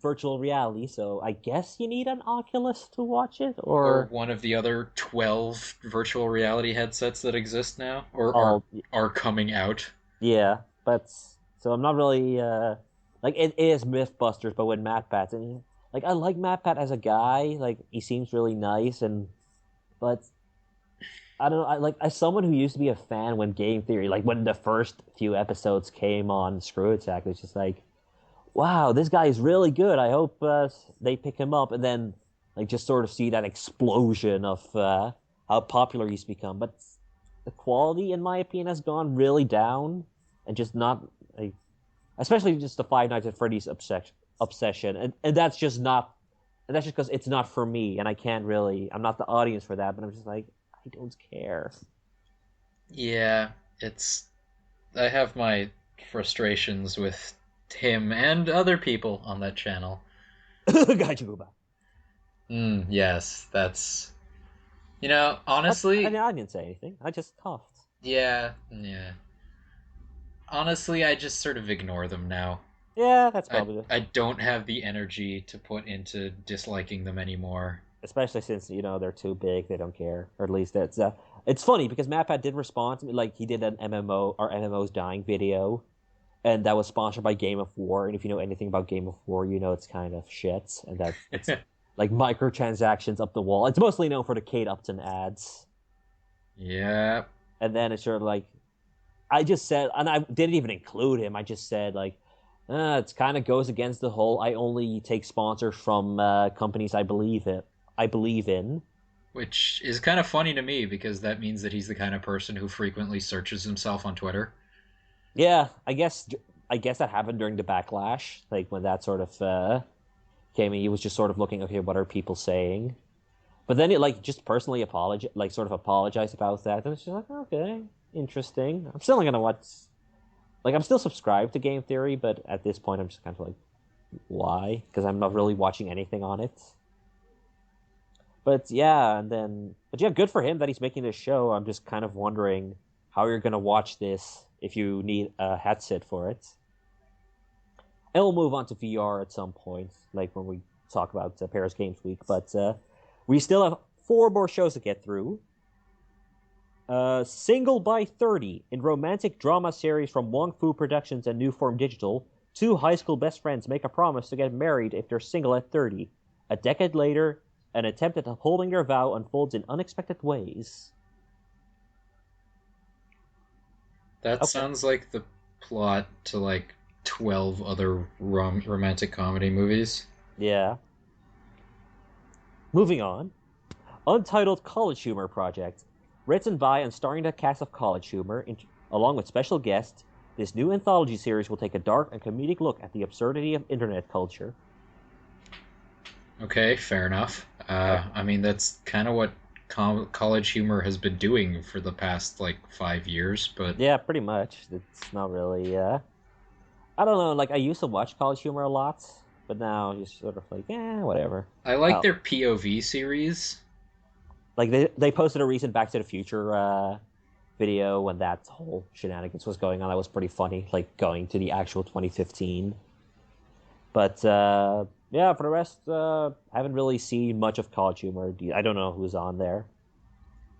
A: virtual reality, so I guess you need an Oculus to watch it,
B: or
A: or
B: one of the other 12 virtual reality headsets that exist now or
A: all.
B: are coming out.
A: Yeah, but so I'm not really like it is MythBusters, but with Matt Pat, and like I like Matt Pat as a guy, like he seems really nice, and but I don't know. I like as someone who used to be a fan when Game Theory, like when the first few episodes came on Screw Attack, it's just like, wow, this guy is really good. I hope they pick him up, and then like just sort of see that explosion of how popular he's become. But the quality, in my opinion, has gone really down, and just not like, especially just the Five Nights at Freddy's obsession, and that's just not. And that's just because it's not for me, and I can't really. I'm not the audience for that. But I'm just like, I don't care.
B: Yeah, it's I have my frustrations with him and other people on that channel.
A: Gaijin.
B: Yes, that's
A: I
B: honestly,
A: didn't say anything. I just coughed.
B: yeah, yeah. Honestly, I just sort of ignore them now.
A: Yeah, that's
B: I
A: probably
B: I don't have the energy to put into disliking them anymore.
A: especially since they're too big, they don't care, or at least it's funny because MatPat did respond to me, like he did an MMO or MMO's dying video, and that was sponsored by Game of War. And if you know anything about Game of War, you know it's kind of shit, and that it's like microtransactions up the wall. It's mostly known for the Kate Upton ads,
B: Yeah,
A: and then it's sort of like I just said, and I didn't even include him. I just said like. It kind of goes against the whole. I only take sponsors from companies I believe in.
B: which is kind of funny to me because that means that he's the kind of person who frequently searches himself on Twitter.
A: Yeah, I guess that happened during the backlash, like when that sort of came in. He was just sort of looking, okay, what are people saying? But then it like just personally sort of apologized about that, and it's just like, okay, interesting. I'm still not gonna watch. Like, I'm still subscribed to Game Theory, but at this point, I'm just kind of like, why? Because I'm not really watching anything on it. But yeah, but yeah, good for him that he's making this show. I'm just kind of wondering how you're gonna watch this if you need a headset for it. And we'll move on to VR at some point, like when we talk about Paris Games Week. But we still have four more shows to get through. Single by 30 in romantic drama series from Wong Fu Productions and New Form Digital. Two high school best friends make a promise to get married if they're single at 30. A decade later, an attempt at upholding their vow unfolds in unexpected ways.
B: That
A: Okay.
B: sounds like the plot to like 12 other romantic comedy movies.
A: Yeah. Moving on. Untitled College Humor Project. Written by and starring the cast of College Humor, along with special guests, this new anthology series will take a dark and comedic look at the absurdity of internet culture.
B: Okay, fair enough.
A: Uh,
B: I mean, that's kind of what college humor has been doing for the past like 5 years, but
A: yeah, pretty much. It's not really. I don't know. Like I used to watch College Humor a lot, but now I'm just sort of like, whatever.
B: I like
A: Oh,
B: their POV series.
A: like they posted a recent Back to the Future video when that whole shenanigans was going on. That was pretty funny. Like going to the actual 2015. But yeah, for the rest, I haven't really seen much of College Humor. I don't know who's on there.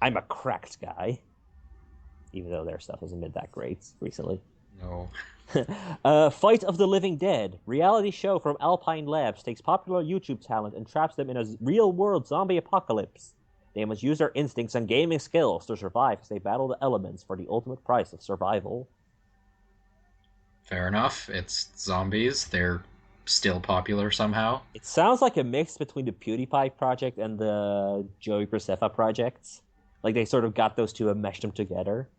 A: I'm a cracked guy, even though their stuff hasn't been that great recently.
B: No.
A: Fight of the Living Dead, reality show from Alpine Labs, takes popular YouTube talent and traps them in a real-world zombie apocalypse. They must use their instincts and gaming skills to survive as they battle the elements for the ultimate price of survival.
B: Fair enough. It's zombies. They're still popular somehow.
A: It sounds like a mix between the PewDiePie project and the Joey Graceffa projects. Like they sort of got those two and meshed them together.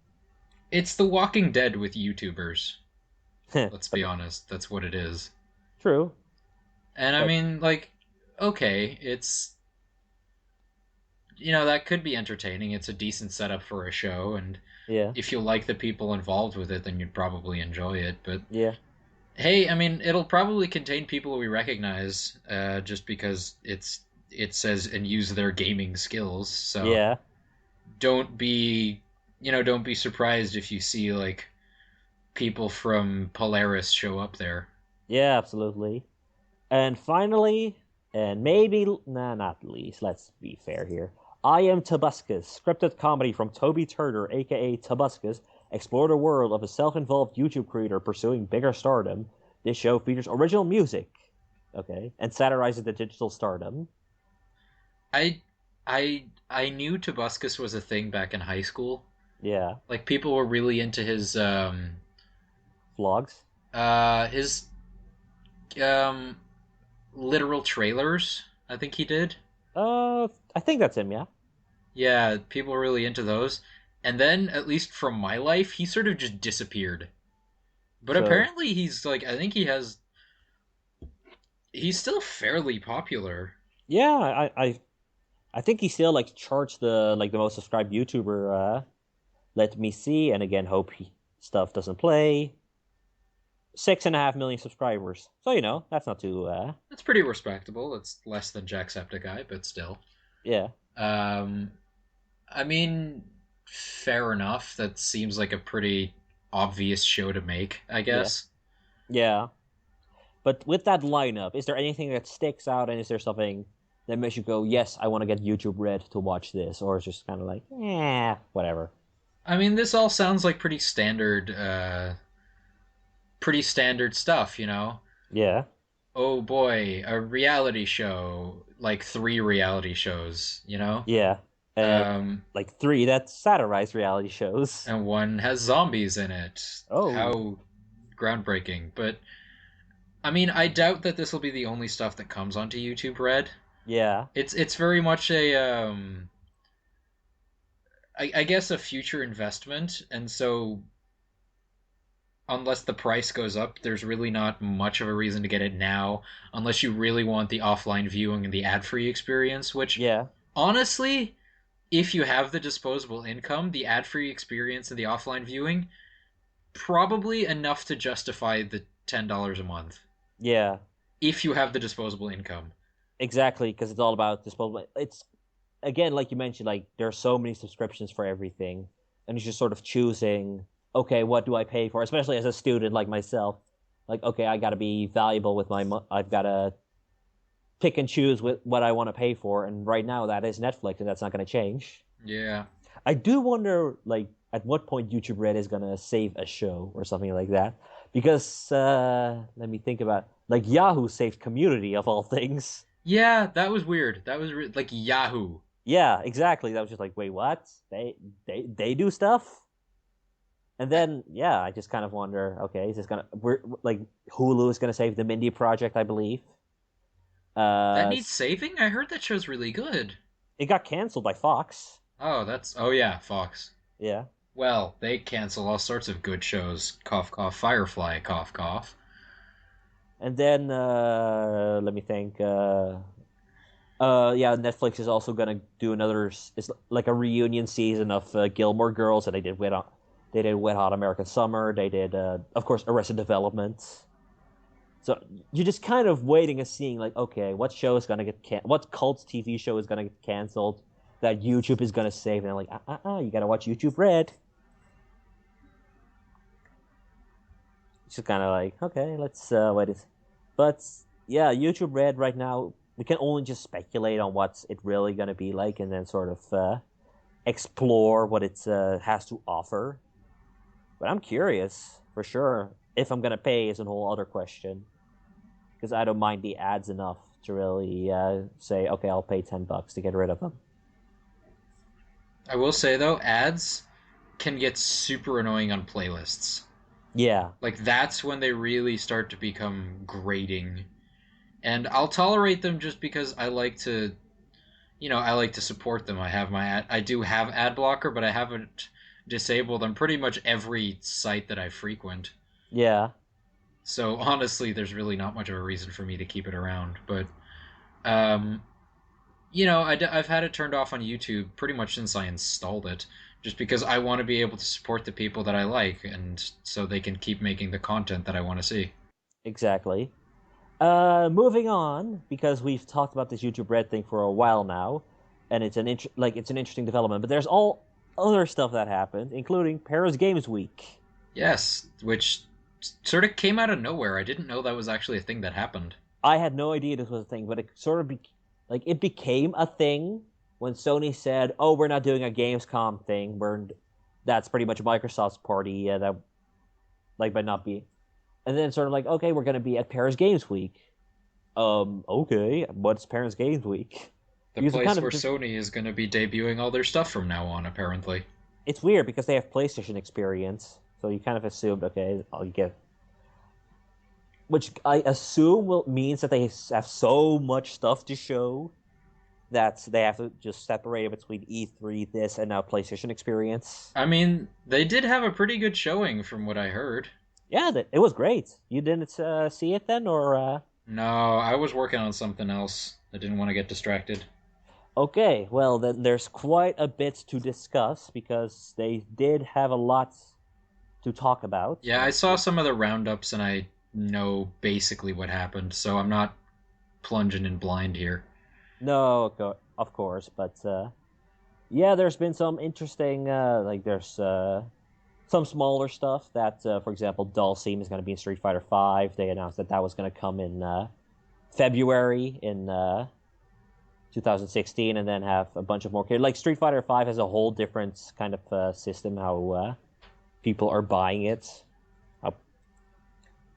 B: It's The Walking Dead with YouTubers. Let's be
A: But
B: honest. That's what it is.
A: true.
B: And I
A: But
B: mean, like, okay, that could be entertaining. It's a decent setup for a show, and
A: yeah,
B: if you like the people involved with it, then you'd probably enjoy it. But
A: yeah,
B: hey, I mean, it'll probably contain people we recognize, just because it says and use their gaming skills. So
A: yeah,
B: don't be, don't be surprised if you see like people from Polaris show up there.
A: yeah, absolutely. And finally, and maybe, nah, not least, let's be fair here. I Am Tobuscus, scripted comedy from Toby Turner, aka Tobuscus, explore the world of a self-involved YouTube creator pursuing bigger stardom. This show features original music, okay, and satirizes the digital stardom.
B: I I knew Tobuscus was a thing back in high school.
A: Yeah,
B: Like people were really into
A: vlogs.
B: his um literal trailers. I think he did.
A: I think that's him. Yeah.
B: Yeah, people were really into those. And then, at least from my life, he sort of just disappeared. But
A: So
B: apparently, he's like, I think he's still fairly popular.
A: Yeah, I think he still like charged the most subscribed YouTuber. Let me see, and again, hope stuff doesn't play. 6.5 million subscribers. So that's not too.
B: That's pretty respectable. It's less than Jacksepticeye, but still.
A: Yeah,
B: Um, I mean, fair enough. That seems like a pretty obvious show to make, I
A: yeah,
B: guess.
A: yeah. But with that lineup, is there anything that sticks out, and is there something that makes you go, "Yes, I want to get YouTube Red to watch this," or it's just kind of like, whatever.
B: I mean, this all sounds like pretty standard stuff, you know.
A: Yeah,
B: Oh boy, a reality show, like three reality shows, you know.
A: yeah. Uh,
B: Um,
A: like three that satirize reality shows.
B: and one has zombies in it.
A: Oh,
B: How groundbreaking! But I mean, I doubt that this will be the only stuff that comes onto YouTube Red.
A: yeah,
B: It's very much I guess a future investment, and so unless the price goes up, there's really not much of a reason to get it now, unless you really want the offline viewing and the ad-free experience. Which,
A: yeah,
B: honestly, if you have the disposable income, the ad-free experience and the offline viewing probably enough to justify the $10 a month
A: yeah.
B: if you have the disposable income.
A: Exactly, because it's all about disposable. It's again, like you mentioned, like there are so many subscriptions for everything, and it's just sort of choosing, okay, what do I pay for? Especially as a student like myself, like okay, I got to be valuable with I've got to pick and choose with what I want to pay for, and right now that is Netflix, and that's not going to change.
B: Yeah.
A: I do wonder, like, at what point YouTube Red is going to save a show or something like that, because let me think about, like Yahoo saved Community of all things.
B: Yeah, that was weird. That was like Yahoo.
A: Yeah, exactly. That was just like, wait, what? They do stuff? And
B: Uh,
A: then yeah, I just kind of wonder, okay, is this gonna we're like Hulu is gonna save the Mindy Project, I believe.
B: That
A: Uh
B: needs saving? I heard that show's really good.
A: it got canceled by Fox.
B: Oh yeah, Fox.
A: Yeah.
B: Well, they cancel all sorts of good shows. Cough cough Firefly, cough cough.
A: And then let me think. Yeah, Netflix is also gonna do another. It's like a reunion season of Gilmore Girls, and they did Wet Hot American Summer. They did, of course, Arrested Development. So you're just kind of waiting and seeing, like, okay, what show is gonna what cult TV show is gonna get canceled that YouTube is gonna save, and they're like, you gotta watch YouTube Red. It's just kind of like, okay, let's wait. But yeah, YouTube Red right now, we can only just speculate on what's it really gonna be like, and then sort of explore what it has to offer. But I'm curious for sure. If I'm gonna pay is a whole other question, because I don't mind the ads enough to really say, okay, I'll pay $10 to get rid of them.
B: I will say though, ads can get super annoying on playlists.
A: Yeah,
B: Like that's when they really start to become grating. And I'll tolerate them just because I like to support them. I do have ad blocker, but I haven't disabled on pretty much every site that I frequent.
A: yeah,
B: So honestly, there's really not much of a reason for me to keep it around. But um, I've had it turned off on YouTube pretty much since I installed it, just because I want to be able to support the people that I like, and so they can keep making the content that I want to see.
A: exactly. Moving on, because we've talked about this YouTube Red thing for a while now, and it's an interesting development. But there's all other stuff that happened, including Paris Games Week.
B: Yes, which sort of came out of nowhere. I didn't know that was actually a thing that happened.
A: I had no idea this was a thing, but it sort of like it became a thing when Sony said, "Oh, we're not doing a Gamescom thing. That's pretty much Microsoft's party. That like by not being." And then sort of like, okay, we're gonna be at Paris Games Week. Okay, what's Paris Games Week?
B: The
A: Because it kind
B: place
A: of
B: where
A: just
B: Sony is going to be debuting all their stuff from now on, apparently.
A: it's weird because they have PlayStation experience, so you kind of assumed, okay, I'll get, which I assume will means that they have so much stuff to show that they have to just separate it between E3, this, and now PlayStation experience.
B: I mean, they did have a pretty good showing from what I heard.
A: Yeah, it was great. You didn't see it then, or?
B: No, I was working on something else. I didn't want to get distracted.
A: Okay, well then there's quite a bit to discuss because they did have a lot to talk about.
B: Yeah, I saw some of the roundups and I know basically what happened, so I'm not plunging in blind here.
A: No, of course, but yeah, there's been some interesting like there's some smaller stuff that for example, Dulcim is going to be in Street Fighter 5. They announced that that was going to come in February in 2016 and then have a bunch of more characters. Like Street Fighter 5 has a whole different kind of system how people are buying it. How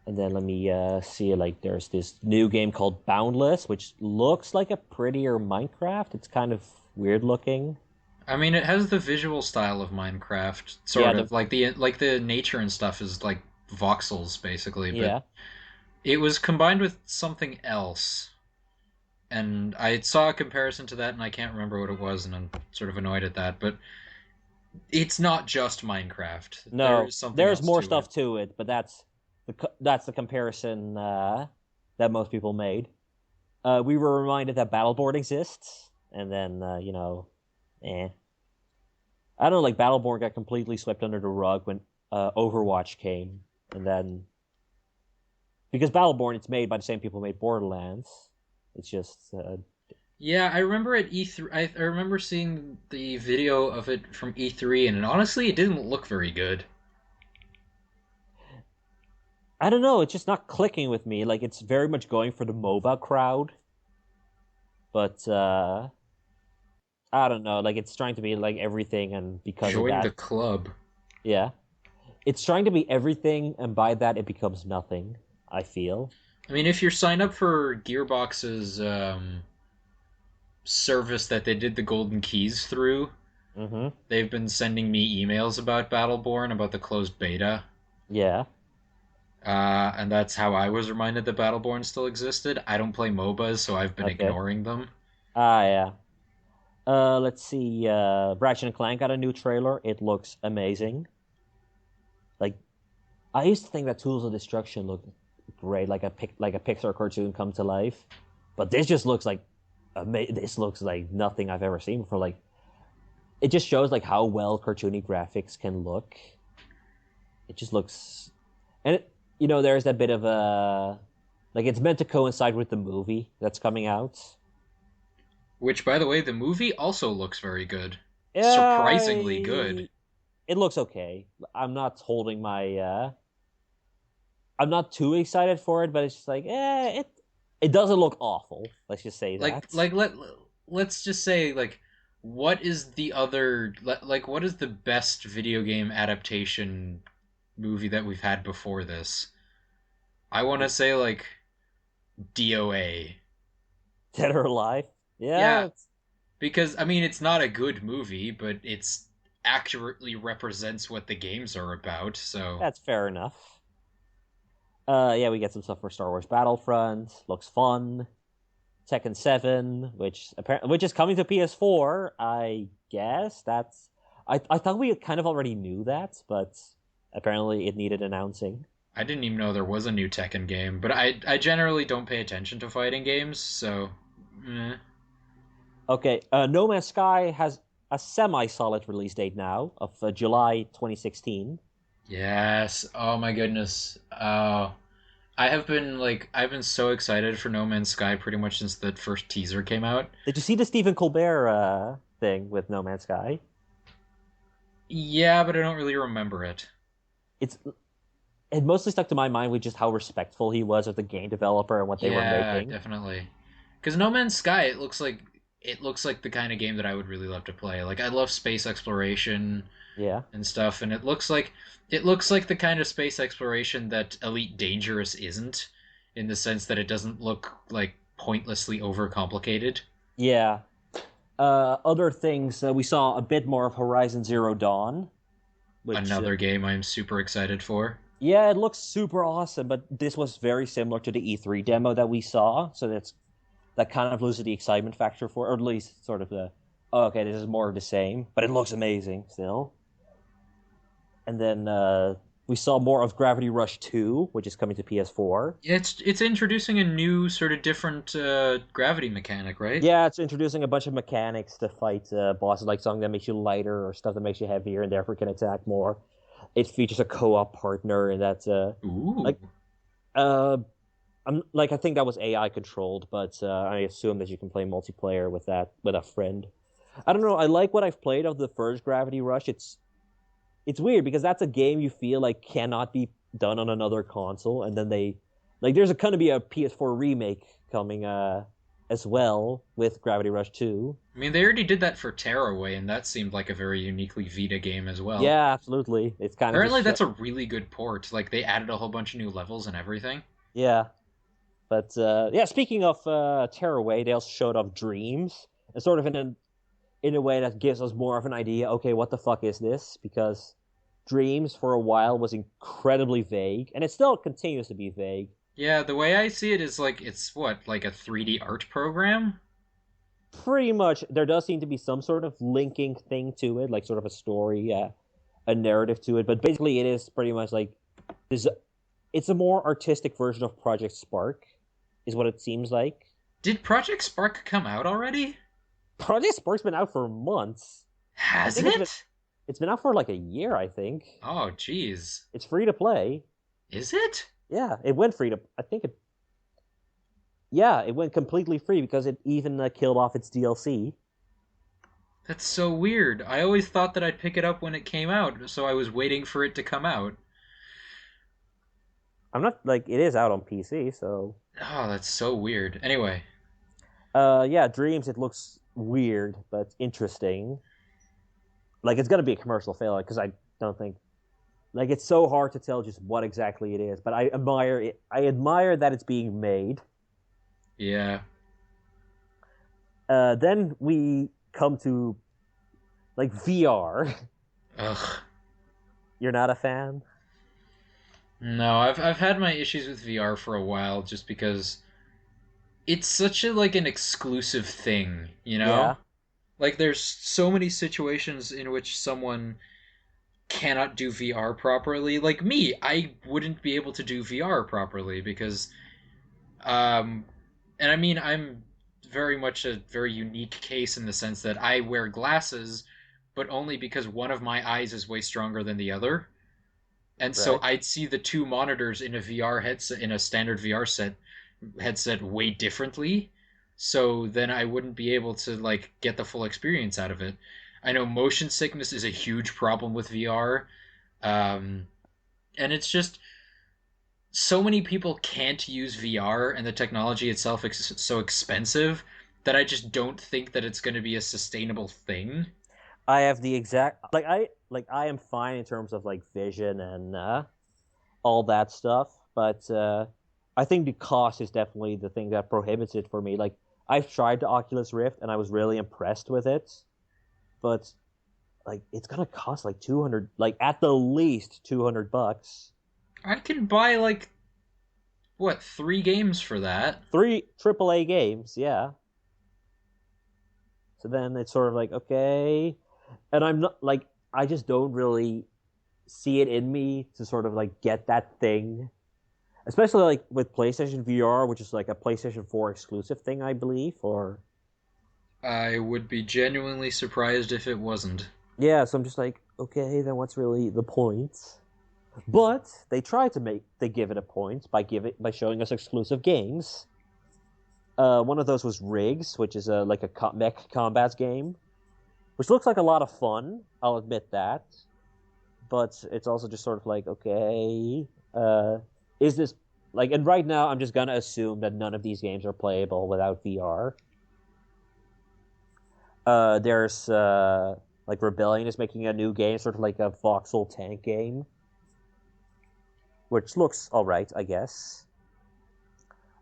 A: And then let me see, like, there's this new game called Boundless, which looks like a prettier Minecraft. It's kind of weird looking.
B: I mean, it has the visual style of Minecraft,
A: Yeah,
B: sort of like the nature and stuff is like voxels basically, but
A: yeah.
B: it was combined with something else. And I saw a comparison to that, and I can't remember what it was, and I'm sort of annoyed at that. But it's not just Minecraft. There
A: No,
B: is something
A: there's
B: else
A: more
B: to it.
A: stuff to it, but that's the comparison that most people made. We were reminded that Battleborn exists, and then eh. I don't know, like Battleborn got completely swept under the rug when Overwatch came, and then because Battleborn, it's made by the same people who made Borderlands. It's just
B: Yeah, I remember at E3. I remember seeing the video of it from E3, and honestly, it didn't look very good.
A: I don't know. It's just not clicking with me. Like it's very much going for the MOBA crowd, but I don't know. Like it's trying to be like everything, and because of
B: Join the
A: that,
B: club.
A: yeah, it's trying to be everything, and by that it becomes nothing. I feel.
B: I mean, if you're signed up for Gearbox's service that they did the golden keys through,
A: Mm-hmm.
B: they've been sending me emails about Battleborn, about the closed beta.
A: Yeah.
B: And that's how I was reminded that Battleborn still existed. I don't play MOBAs, so I've been
A: Okay.
B: ignoring them.
A: Ah, yeah. Let's see. Ratchet and Clank got a new trailer. It looks amazing. Like I used to think that Tools of Destruction looked great, like a Pixar cartoon come to life, but this just looks like this looks like nothing I've ever seen before. Like it just shows like how well cartoony graphics can look. It just looks, and there's that bit of a like it's meant to coincide with the movie that's coming out.
B: Which, by the way, the movie also looks very good.
A: Yeah,
B: Surprisingly good.
A: it looks okay. I'm not holding my I'm not too excited for it, but it's just like, it doesn't look awful. Let's just say
B: Like,
A: that.
B: like let's just say, like, what is the other, like, what is the best video game adaptation movie that we've had before this? I want to say, like, DOA.
A: Dead or Alive. Yeah,
B: Yeah, because, I mean, it's not a good movie, but it's accurately represents what the games are about, so.
A: that's fair enough. Yeah, we get some stuff for Star Wars Battlefront. Looks fun. Tekken 7, which is coming to PS4. I guess I thought we kind of already knew that, but apparently it needed announcing.
B: I didn't even know there was a new Tekken game, but I generally don't pay attention to fighting games, so. Eh.
A: Okay, No Man's Sky has a semi-solid release date now of July 2016.
B: Yes. Oh my goodness. Oh, I've been so excited for No Man's Sky pretty much since the first teaser came out.
A: Did you see the Stephen Colbert thing with No Man's Sky?
B: Yeah, but I don't really remember it.
A: It's it mostly stuck to my mind with just how respectful he was of the game developer and what they were
B: Yeah,
A: making.
B: definitely. Because No Man's Sky, it looks like the kind of game that I would really love to play. Like I love space exploration
A: Yeah.
B: and stuff, and it looks like the kind of space exploration that Elite Dangerous isn't, in the sense that it doesn't look like pointlessly overcomplicated.
A: Yeah. Other things, we saw a bit more of Horizon Zero Dawn, which
B: Another game I'm super excited for.
A: yeah, it looks super awesome, but this was very similar to the E3 demo that we saw, so that kind of loses the excitement factor for, or at least sort of the, oh, okay, this is more of the same, but it looks amazing still. And then We saw more of Gravity Rush 2, which is coming to PS4.
B: It's introducing a new sort of different gravity mechanic, right?
A: Yeah, it's introducing a bunch of mechanics to fight bosses, like something that makes you lighter or stuff that makes you heavier and therefore can attack more. It features a co-op partner, and that's like
B: Ooh.
A: uh, I think that was AI controlled, but I assume that you can play multiplayer with that with a friend. I don't know. I like what I've played of the first Gravity Rush. It's weird because that's a game you feel like cannot be done on another console, and then they like there's going to be a PS4 remake coming as well with Gravity Rush 2.
B: I mean, they already did that for Tearaway, and that seemed like a very uniquely Vita game as well.
A: Yeah, absolutely. It's kind of just
B: Apparently, that's a really good port. Like, they added a whole bunch of new levels and everything.
A: yeah. But yeah, speaking of Tearaway, they also showed off Dreams, and sort of in a way that gives us more of an idea. Okay, what the fuck is this? Because Dreams for a while was incredibly vague, and it still continues to be vague.
B: Yeah, the way I see it is like it's what, like a 3D art program?
A: Pretty much, there does seem to be some sort of linking thing to it, like sort of a story, a narrative to it. But basically, it is pretty much like this. It's a more artistic version of Project Spark, is what it seems like.
B: Did Project Spark come out already?
A: Project Spark's been out for months. I
B: Has
A: think
B: it?
A: it's been out for like a year. I think
B: Oh, jeez.
A: it's free to play.
B: Is it?
A: Yeah, it went free to. I think it. Yeah, it went completely free because it even killed off its DLC.
B: That's so weird. I always thought that I'd pick it up when it came out, so I was waiting for it to come out.
A: I'm not like it is out on PC, so
B: Oh, that's so weird. Anyway,
A: yeah, Dreams. It looks weird but interesting. Like it's gonna be a commercial failure because I don't think like it's so hard to tell just what exactly it is. But I admire it. I admire that it's being made.
B: yeah.
A: Then we come to like VR.
B: Ugh.
A: You're not a fan?
B: No, I've had my issues with VR for a while just because it's such a like an exclusive thing, you
A: Yeah,
B: know? Like there's so many situations in which someone cannot do VR properly. Like me, I wouldn't be able to do VR properly because um and I mean I'm very much a very unique case in the sense that I wear glasses but only because one of my eyes is way stronger than the other. And so
A: right.
B: I'd see the two monitors in a VR headset in a standard VR headset way differently. So then I wouldn't be able to like get the full experience out of it. I know motion sickness is a huge problem with VR. Um, and it's just so many people can't use VR and the technology itself is so expensive that I just don't think that it's going to be a sustainable thing.
A: I have the exact I am fine in terms of like vision and all that stuff, but I think the cost is definitely the thing that prohibits it for me. Like I've tried the Oculus Rift and I was really impressed with it, but like it's gonna cost like 200, like at the least $200.
B: I can buy like what, 3 games for that?
A: Three AAA games, yeah. So then it's sort of like okay, and I'm not like I just don't really see it in me to sort of like get that thing, especially like with PlayStation VR, which is like a PlayStation 4 exclusive thing, I believe. Or
B: I would be genuinely surprised if it wasn't.
A: yeah, so I'm just like, okay, then what's really the point? But they give it a point by showing us exclusive games. One of those was Rigs, which is like a mech combat game, which looks like a lot of fun. I'll admit that, but it's also just sort of like, okay, is this like? And right now, I'm just gonna assume that none of these games are playable without VR. There's like Rebellion is making a new game, sort of like a voxel tank game, which looks all right, I guess.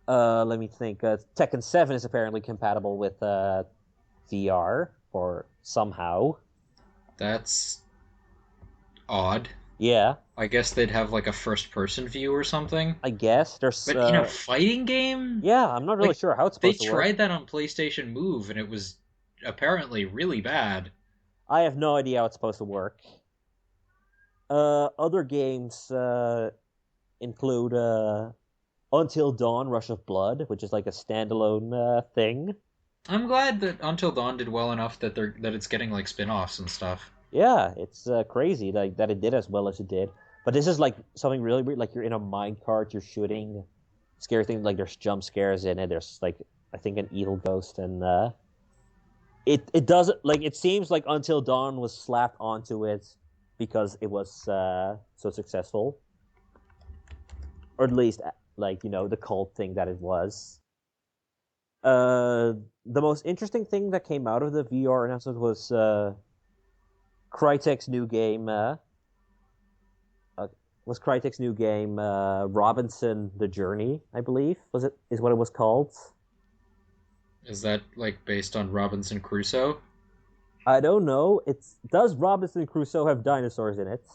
A: Let me think. Tekken 7 is apparently compatible with VR or somehow.
B: That's odd.
A: Yeah,
B: I guess they'd have like a first person view or something.
A: I guess there's.
B: But in a fighting game?
A: Yeah, I'm not really
B: Like,
A: sure how it's
B: they
A: supposed to work.
B: tried that on PlayStation Move and it was apparently really bad.
A: I have no idea how it's supposed to work. Other games include Until Dawn: Rush of Blood, which is like a standalone thing.
B: I'm glad that Until Dawn did well enough that it's getting like spin-offs and stuff.
A: Yeah, it's crazy like that it did as well as it did. But this is like something really weird. Like you're in a mine cart, you're shooting scary things. Like there's jump scares in it. There's like I think an evil ghost, and it doesn't like it seems like Until Dawn was slapped onto it because it was so successful, or at least like the cult thing that it was. Uh, the most interesting thing that came out of the VR announcement was Crytek's new game. Uh, was Crytek's new game Robinson: The Journey? I believe was it is what it was called.
B: Is that like based on Robinson Crusoe?
A: I don't know. It's does Robinson Crusoe have dinosaurs in it?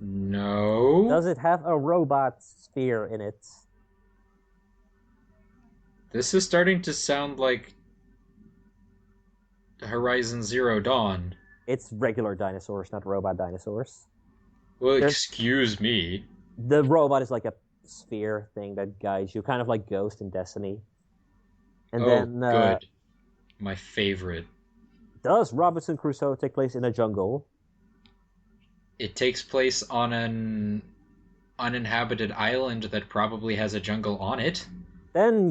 B: No.
A: Does it have a robot sphere in it?
B: This is starting to sound like Horizon Zero Dawn.
A: It's regular dinosaurs, not robot dinosaurs.
B: Well,
A: There's
B: excuse me.
A: the robot is like a sphere thing that guides you, kind of like Ghost in Destiny. And
B: Oh,
A: then
B: good. My favorite.
A: does Robinson Crusoe take place in a jungle?
B: It takes place on an uninhabited island that probably has a jungle on it.
A: Then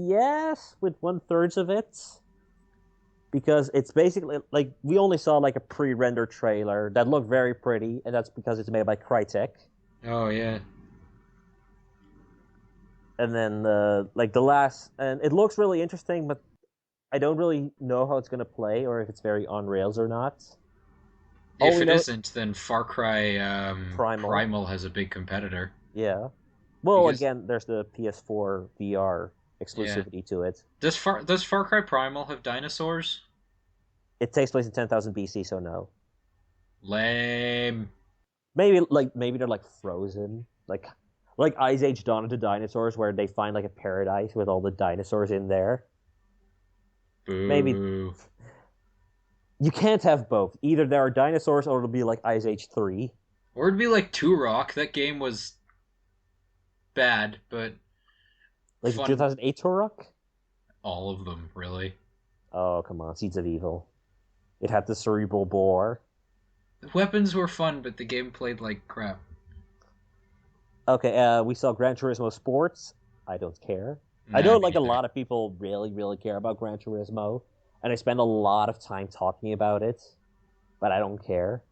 A: yes, with one third of it, because it's basically like we only saw like a pre-rendered trailer that looked very pretty, and that's because it's made by Crytek.
B: Oh yeah.
A: And then like the last, and it looks really interesting, but I don't really know how it's gonna play or if it's very on rails or not. All
B: If
A: we
B: it
A: know,
B: isn't, then Far Cry
A: Primal,
B: Primal has a big competitor.
A: yeah. Well,
B: Because
A: again, there's the PS4 VR
B: yeah,
A: exclusivity to it.
B: does Far Cry Primal have dinosaurs?
A: It takes place in 10,000 BC, so no.
B: Lame.
A: Maybe they're like frozen, like Ice Age: Dawn of the Dinosaurs, where they find like a paradise with all the dinosaurs in there. Maybe
B: Boo.
A: you can't have both. Either there are dinosaurs, or it'll be like Ice Age 3,
B: Or it'd be like Two Rock. That game was bad, but
A: like the
B: fun.
A: 2008 Turok.
B: All of them, really.
A: Oh come on, Seeds of Evil. It had the cerebral bore.
B: The weapons were fun, but the game played like crap.
A: Okay, we saw Gran Turismo Sports. I don't care. I
B: Nah,
A: know
B: me
A: like a
B: neither.
A: lot of people really, really care about Gran Turismo, and I spend a lot of time talking about it, but I don't care.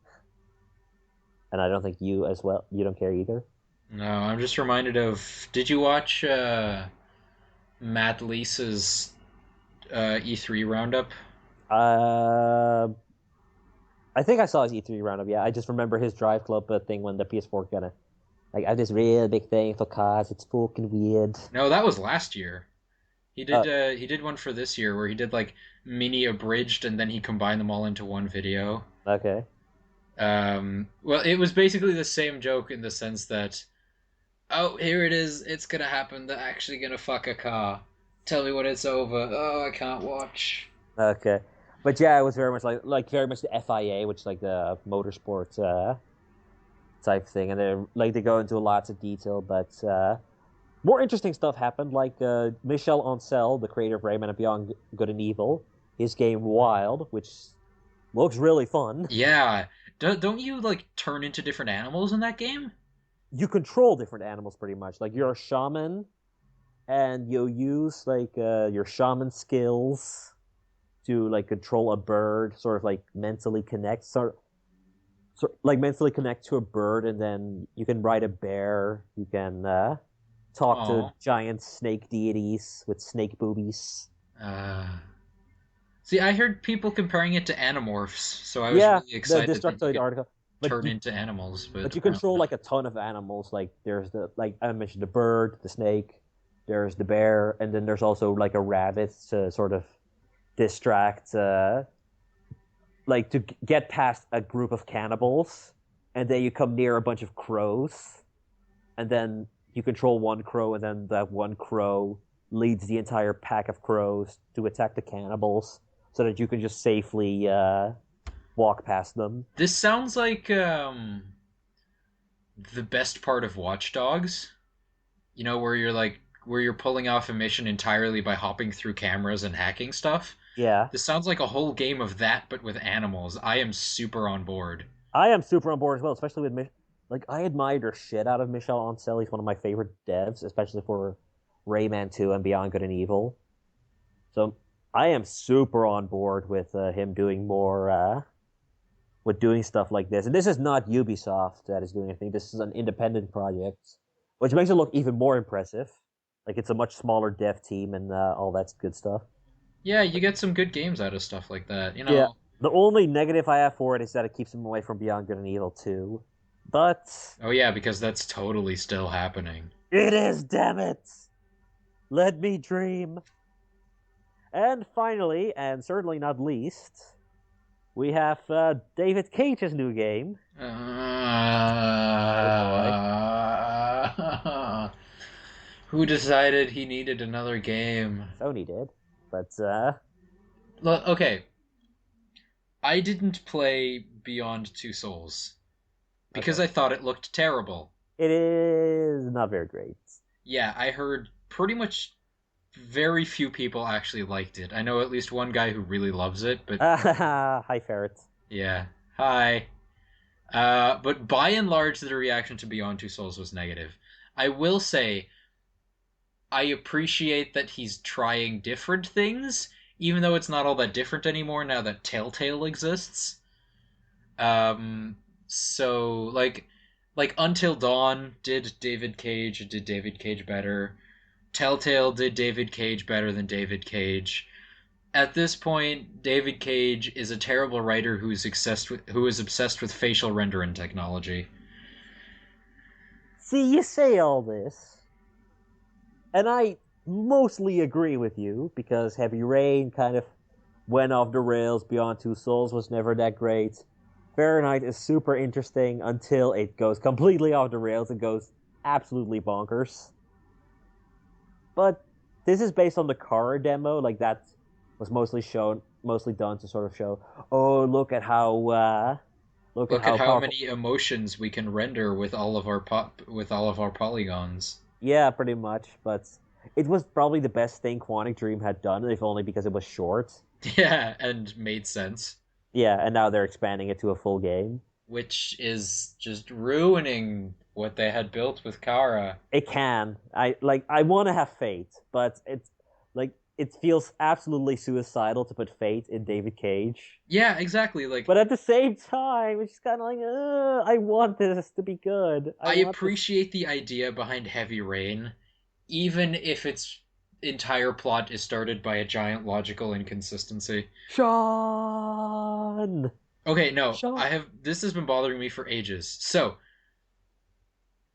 A: And I don't think you as well. You don't care either.
B: No, I'm just reminded of. Did you watch Matt Leese's E3 roundup?
A: Uh, I think I saw his E3 roundup. Yeah, I just remember his Drive Club thing when the PS4 kind of like I have this real big thing for cars. It's fucking weird.
B: No, that was last year.
A: Uh,
B: He did one for this year where he did like mini abridged and then he combined them all into one video.
A: okay.
B: Well, it was basically the same joke in the sense that, oh, here it is, it's gonna happen. They're actually gonna fuck a car. Tell me when it's over. Oh, I can't watch.
A: Okay. But yeah, it was very much like very much the FIA, which is like the motorsport type thing, and they go into lots of detail. But more interesting stuff happened. Like Michel Ancel, the creator of Rayman and Beyond Good and Evil, his game Wild, which looks really fun.
B: Yeah, don't you like turn into different animals in that game?
A: You control different animals pretty much. Like you're a shaman, and you'll use like your shaman skills to like control a bird, sort of like mentally connect, like mentally connect to a bird, and then you can ride a bear. You can talk to
B: Oh,
A: giant snake deities with snake boobies.
B: uh, see, I heard people comparing it to Animorphs, so I was
A: Yeah,
B: really
A: the
B: excited that you
A: Destructoid
B: could
A: article, but
B: turn into animals, but
A: you
B: apparently
A: control
B: not.
A: like a ton of animals. Like there's the like I mentioned the bird, the snake. There's the bear, and then there's also like a rabbit to sort of distract like to get past a group of cannibals, and then you come near a bunch of crows, and then you control one crow, and then that one crow leads the entire pack of crows to attack the cannibals, so that you can just safely walk past them.
B: This sounds like the best part of Watch Dogs. You know, where you're pulling off a mission entirely by hopping through cameras and hacking stuff.
A: Yeah,
B: This sounds like a whole game of that, but with animals. I am super on board.
A: I am super on board as well, especially with like I admired the shit out of Michel Ancel. He's one of my favorite devs, especially for Rayman 2 and Beyond Good and Evil. So I am super on board with him doing more with doing stuff like this. And this is not Ubisoft that is doing anything. This is an independent project, which makes it look even more impressive. Like it's a much smaller dev team and all that good stuff.
B: Yeah, you get some good games out of stuff like that. You
A: Yeah.
B: know,
A: The only negative I have for it is that it keeps him away from Beyond Good and Evil 2. But
B: oh yeah, because that's totally still happening.
A: it is, damn it! Let me dream. And finally, and certainly not least, we have David Cage's new game. Oh boy.
B: Who decided he needed another game?
A: Sony did. But
B: Okay, I didn't play Beyond Two Souls because
A: okay.
B: I thought it looked terrible.
A: It is not very great.
B: Yeah, I heard pretty much very few people actually liked it. I know at least one guy who really loves it, but
A: Hi, Ferret.
B: yeah. Hi. But by and large, the reaction to Beyond Two Souls was negative. I will say, I appreciate that he's trying different things, even though it's not all that different anymore now that Telltale exists. Um, so like Until Dawn did David Cage better. Telltale did David Cage better than David Cage. At this point, David Cage is a terrible writer who is obsessed with facial rendering technology.
A: See, you say all this, and I mostly agree with you because Heavy Rain kind of went off the rails. Beyond Two Souls was never that great. Fahrenheit is super interesting until it goes completely off the rails and goes absolutely bonkers. But this is based on the car demo, like that was mostly done to sort of show, oh, look at
B: Look at
A: how
B: how
A: powerful.
B: many emotions we can render with all of our polygons.
A: Yeah, pretty much. But it was probably the best thing Quantic Dream had done, if only because it was short.
B: Yeah, and made sense.
A: Yeah, and now they're expanding it to a full game.
B: Which is just ruining what they had built with Kara.
A: It can. I want to have Fate, but it's like it feels absolutely suicidal to put Fate in David Cage.
B: Yeah, exactly.
A: But at the same time, it's just kind of like, I want this to be good. I
B: I
A: want this.
B: appreciate the idea behind Heavy Rain, even if its entire plot is started by a giant logical inconsistency.
A: Sean!
B: Okay, no,
A: Sean!
B: this has been bothering me for ages. So,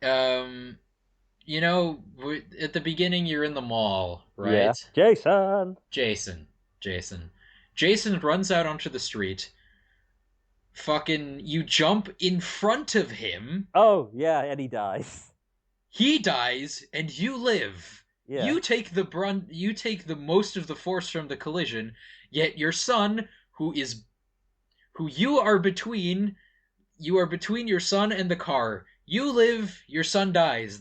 B: um, at the beginning you're in the mall,
A: Yeah.
B: right?
A: Jason!
B: Jason, Jason. Jason runs out onto the street. Fucking, you jump in front of him.
A: Oh, yeah, and he dies.
B: He dies, and you live.
A: Yeah.
B: You take the most of the force from the collision, yet your son, who you are between your son and the car. You live, your son dies.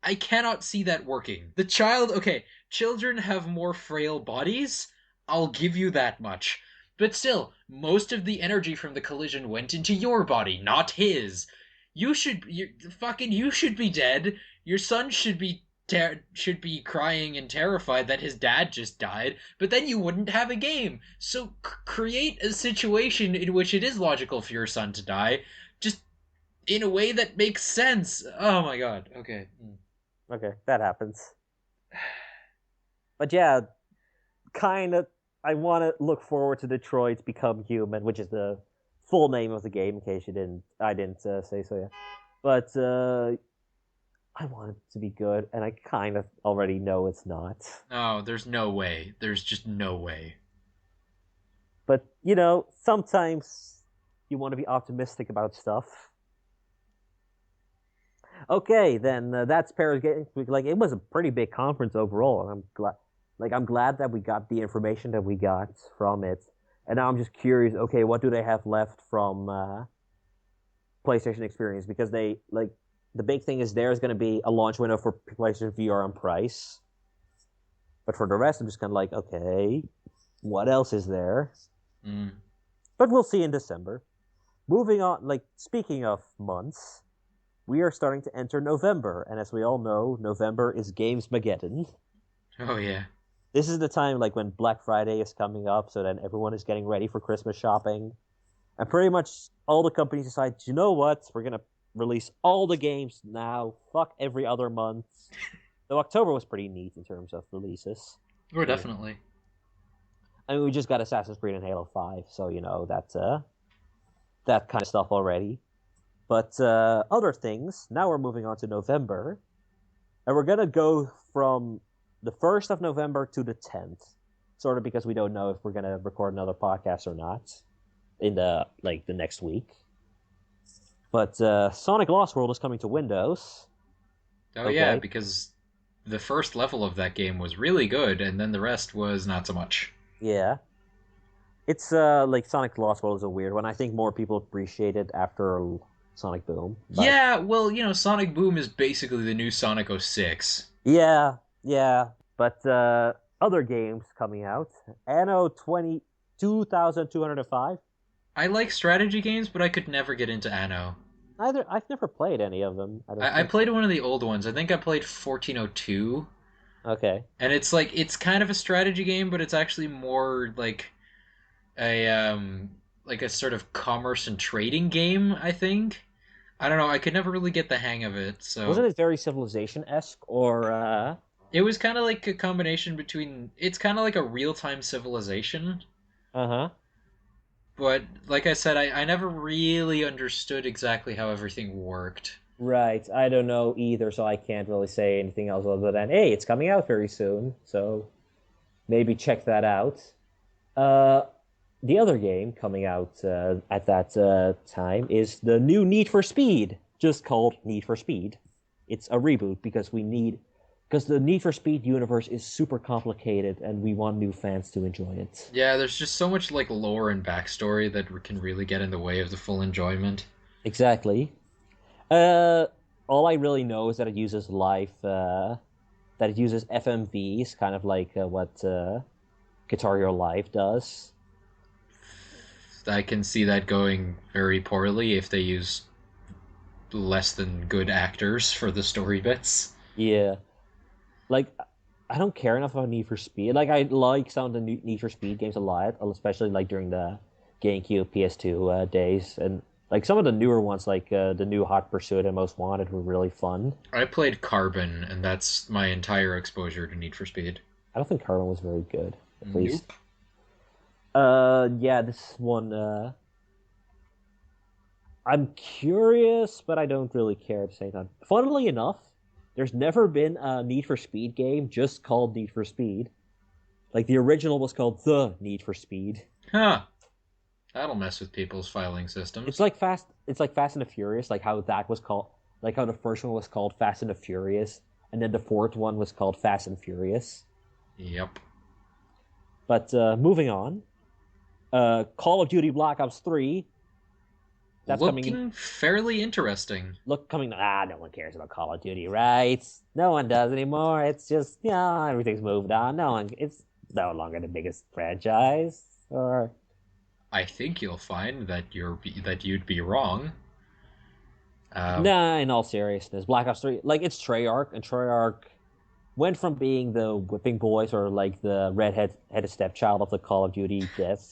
B: I cannot see that working. Okay, children have more frail bodies. I'll give you that much. But still, most of the energy from the collision went into your body, not his. You should be dead. Your son should be crying and terrified that his dad just died, but then you wouldn't have a game. So create a situation in which it is logical for your son to die, just in a way that makes sense. Oh my god. Okay.
A: Okay, that happens. But yeah, kind of. I want to look forward to Detroit Become Human, which is the full name of the game. In case I didn't say so. Yeah, but I want it to be good, and I kind of already know it's not.
B: No, there's no way. There's just no way.
A: But sometimes you want to be optimistic about stuff. Okay, then that's Paris Games Week. Like it was a pretty big conference overall, and I'm glad. Like I'm glad that we got the information that we got from it. And now I'm just curious. Okay, what do they have left from PlayStation Experience? Because they like the big thing is there's going to be a launch window for PlayStation VR on price, but for the rest, I'm just kind of like, okay, what else is there?
B: Mm.
A: But we'll see in December. Moving on, like speaking of months, we are starting to enter November, and as we all know, November is Games Mageddon.
B: Oh yeah.
A: This is the time like when Black Friday is coming up, so then everyone is getting ready for Christmas shopping. And pretty much all the companies decide, you know what, we're gonna release all the games now. Fuck every other month. So October was pretty neat in terms of releases.
B: Oh,
A: You know,
B: definitely.
A: I mean, we just got Assassin's Creed and Halo 5, so you know that kind of stuff already. But other things. Now we're moving on to November, and we're gonna go from the 1st of November to the 10th, sort of because we don't know if we're gonna record another podcast or not in the next week. But Sonic Lost World is coming to Windows.
B: Oh yeah,
A: Okay,
B: because the first level of that game was really good, and then the rest was not so much.
A: yeah, it's like Sonic Lost World is a weird one. I think more people appreciate it after Sonic Boom, but
B: Yeah, well, Sonic Boom is basically the new Sonic 06.
A: yeah, yeah. But other games coming out. Anno 22,205.
B: I like strategy games, but I could never get into Anno.
A: Either I've never played any of them. I don't
B: I
A: think
B: played
A: so.
B: one of the old ones. I think I played 1402,
A: Okay.
B: and it's kind of a strategy game, but it's actually more a like a sort of commerce and trading game, I think. I don't know, I could never really get the hang of it, so
A: Wasn't it very Civilization-esque or
B: it was kind of like a combination between it's kind of like a real-time civilization,
A: uh-huh.
B: but like I said, I never really understood exactly how everything worked.
A: Right. I don't know either, so I can't really say anything else other than, hey, it's coming out very soon, so maybe check that out. Uh, the other game coming out at that time is the new Need for Speed, just called Need for Speed. It's a reboot because the Need for Speed universe is super complicated, and we want new fans to enjoy it.
B: Yeah, there's just so much like lore and backstory that can really get in the way of the full enjoyment.
A: Exactly. Uh, all I really know is that it uses that it uses FMVs, kind of like what Guitar Hero Live does.
B: I can see that going very poorly if they use less than good actors for the story bits.
A: Yeah, like I don't care enough about Need for Speed. Like I like some of the Need for Speed games a lot, especially like during the GameCube, PS2 days, and like some of the newer ones, like the new Hot Pursuit and Most Wanted, were really fun.
B: I played Carbon, and that's my entire exposure to Need for Speed.
A: I don't think Carbon was very good, at least.
B: Nope.
A: Yeah, this one. I'm curious, but I don't really care at the same time. Funnily enough, there's never been a Need for Speed game just called Need for Speed. Like the original was called The Need for Speed.
B: Huh. That'll mess with people's filing
A: It's
B: systems.
A: like Fast. It's like Fast and the Furious, like how that was called, like how the first one was called Fast and the Furious, and then the fourth one was called Fast and Furious.
B: Yep.
A: But moving on, Call of Duty Black Ops 3. That's coming in.
B: Looking fairly interesting.
A: Look, coming. No one cares about Call of Duty, right? No one does anymore. It's just, everything's moved on. No one. It's no longer the biggest franchise. Or
B: I think you'll find that you'd be wrong. Um,
A: nah. In all seriousness, Black Ops 3, like it's Treyarch, and Treyarch went from being the whipping boys or like the redheaded stepchild of the Call of Duty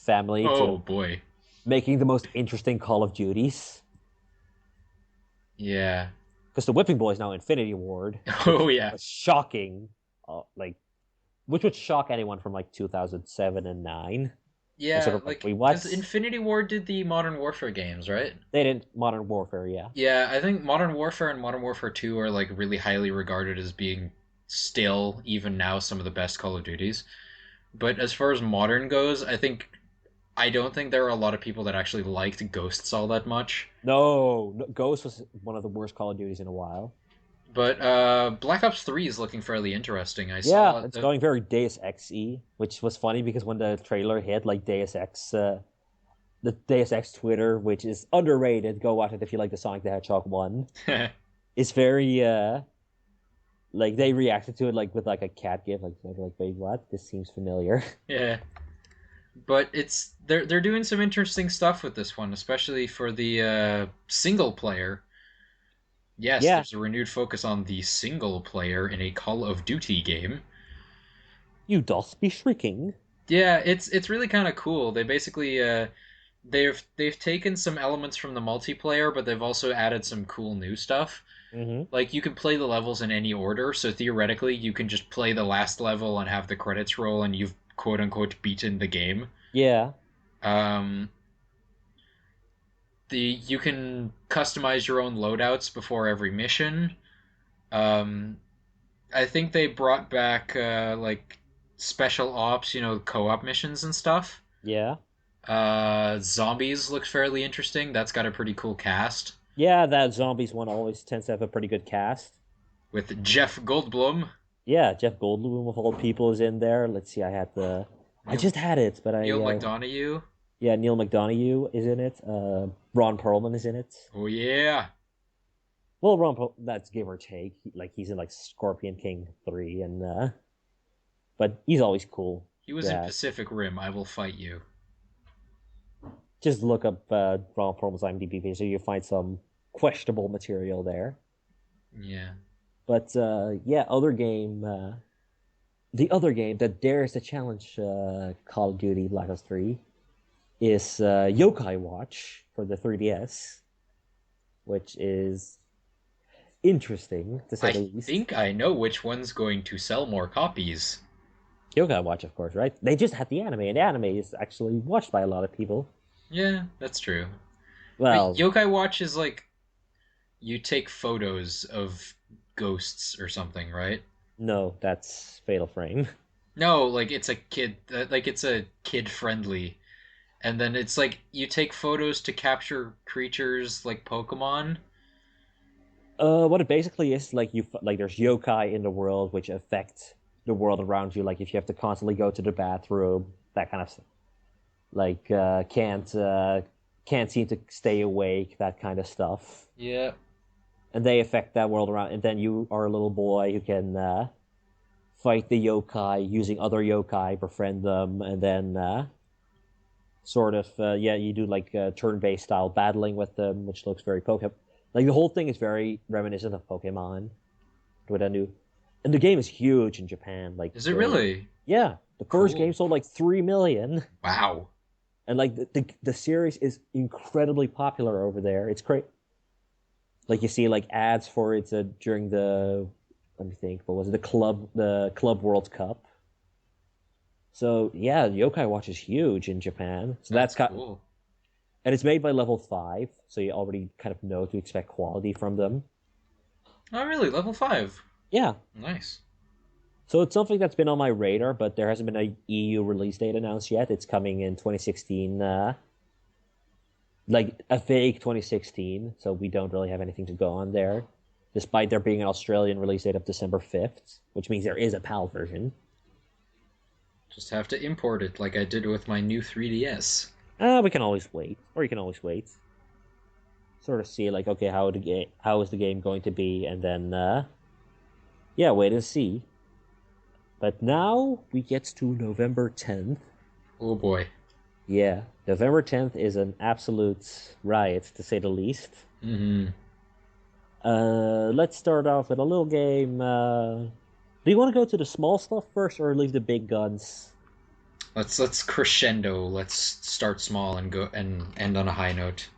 A: family
B: oh
A: to
B: boy.
A: making the most interesting Call of Duties.
B: Yeah.
A: Because the whipping boy is now Infinity Ward,
B: Oh
A: which
B: yeah.
A: was shocking. Like which would shock anyone from like 2007 and 9. And sort
B: Yeah,
A: of like,
B: like
A: wait,
B: because
A: what?
B: Infinity Ward did the Modern Warfare games, right?
A: They didn't Modern Warfare, yeah.
B: Yeah, I think Modern Warfare and Modern Warfare 2 are like really highly regarded as being still, even now, some of the best Call of Duties. But as far as modern goes, I don't think there are a lot of people that actually liked Ghosts all that much.
A: No, no, Ghost was one of the worst Call of Duties in a while.
B: But Black Ops 3 is looking fairly interesting. I
A: Yeah,
B: saw
A: it's going very Deus Ex-y, which was funny because when the trailer hit, like Deus Ex, the Deus Ex Twitter, which is underrated, go watch it if you like the Sonic the Hedgehog one. It's very like they reacted to it like with like a cat gif, like they're like, wait, what? This seems familiar.
B: yeah. But it's they're doing some interesting stuff with this one, especially for the single player. Yes,
A: Yeah,
B: there's a renewed focus on the single player in a Call of Duty game.
A: you doth be shrieking.
B: Yeah, it's really kind of cool. They basically they've taken some elements from the multiplayer, but they've also added some cool new stuff.
A: Hmm.
B: Like you can play the levels in any order, so theoretically you can just play the last level and have the credits roll, and you've quote unquote beaten the game.
A: Yeah,
B: Um, the you can customize your own loadouts before every mission. Um, I think they brought back like special ops, co-op missions and stuff.
A: yeah,
B: Zombies looks fairly interesting. That's got a pretty cool cast
A: yeah. That zombies one always tends to have a pretty good cast.
B: with Jeff Goldblum,
A: Yeah, Jeff Goldblum of all people is in there. Let's see, I
B: Neil
A: just had it, but
B: Neil
A: I
B: McDonough.
A: yeah, Neil McDonough is in it. Ron Perlman is in it.
B: Oh yeah,
A: Well, that's give or take. Like he's in like Scorpion King 3 and but he's always cool.
B: he was in
A: Yeah.
B: Pacific Rim. I will fight you.
A: Just look up Ron Perlman's IMDb page so you find some questionable material there.
B: Yeah.
A: But yeah, the other game that dares to challenge Call of Duty Black Ops 3 is Yokai Watch for the 3DS, which is interesting to say
B: I
A: the least.
B: think I know which one's going to sell more copies.
A: Yokai Watch, of course, right? They just had the anime, and the anime is actually watched by a lot of people.
B: Yeah, that's true. But
A: Well,
B: Yokai Watch is like you take photos of ghosts or something, right?
A: no, that's Fatal Frame.
B: No, like it's a kid friendly. And then it's like you take photos to capture creatures like Pokemon.
A: What it basically is like like there's yokai in the world which affect the world around you. Like if you have to constantly go to the bathroom, that kind of stuff. Like can't seem to stay awake, that kind of stuff.
B: Yeah.
A: And they affect that world around. And then you are a little boy who can fight the yokai using other yokai, befriend them, and then sort of yeah, you do like turn-based style battling with them, which looks very Pokemon. Like the whole thing is very reminiscent of Pokemon with a new, and the game is huge in Japan. Like
B: Is it really?
A: yeah, the first game
B: Cool.
A: sold like 3 million,
B: Wow.
A: and like the series is incredibly popular over there. It's great. Like you see like ads for it during the, let me think, what was it, the Club World Cup. So yeah, Yokai Watch is huge in Japan. So
B: That's
A: that's got,
B: cool.
A: and it's made by Level 5, so you already kind of know to expect quality from them.
B: Oh, really? Level 5.
A: Yeah.
B: Nice.
A: So it's something that's been on my radar, but there hasn't been a EU release date announced yet. It's coming in 2016, like a vague 2016, so we don't really have anything to go on there, despite there being an Australian release date of December 5th, which means there is a PAL version.
B: Just have to import it like I did with my new 3DS.
A: We can always wait, or you can always wait. Sort of see like, okay, how is the game going to be, and then yeah, wait and see. But now we get to November 10th.
B: Oh boy.
A: Yeah, November 10th is an absolute riot, to say the least.
B: Hmm.
A: Let's start off with a little game. Do you want to go to the small stuff first or leave the big guns?
B: Let's crescendo. Let's start small and go and end on a high note.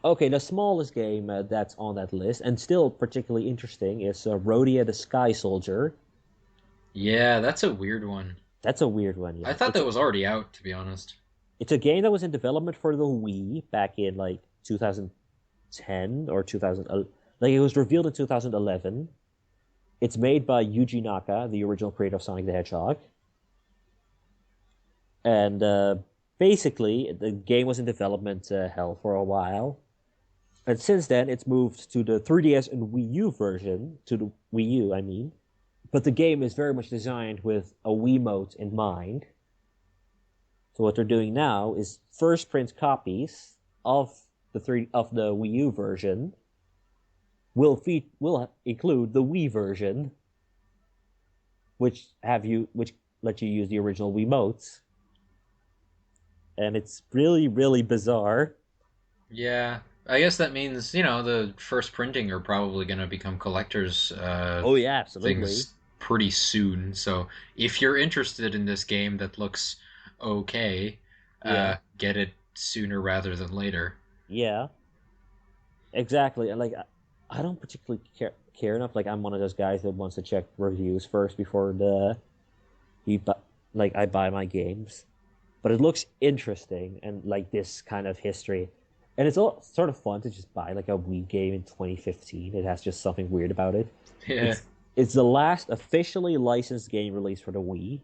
A: Okay, the smallest game that's on that list, and still particularly interesting, is Rhodia the Sky Soldier.
B: Yeah, that's a weird one.
A: That's a weird one,
B: I
A: yeah.
B: thought that was already out, to be honest.
A: It's a game that was in development for the Wii back in like 2010 or 2000. Like it was revealed in 2011. It's made by Yuji Naka, the original creator of Sonic the Hedgehog. And basically, the game was in development hell for a while. And since then, it's moved to the 3DS and Wii U version, to the Wii U, I mean. But the game is very much designed with a Wiimote in mind. So what they're doing now is first print copies of the Wii U version will include the Wii version, which let you use the original Wiimotes, and it's really bizarre.
B: Yeah, I guess that means, the first printing are probably going to become collectors
A: Oh yeah, absolutely.
B: things pretty soon. So if you're interested in this game that looks okay,
A: Yeah,
B: get it sooner rather than later.
A: yeah, exactly. And like, I don't particularly care enough. Like, I'm one of those guys that wants to check reviews first before he bu- like I buy my games. But it looks interesting and like this kind of history. And it's all sort of fun to just buy like a Wii game in 2015. It has just something weird about it.
B: Yeah,
A: It's the last officially licensed game released for the Wii.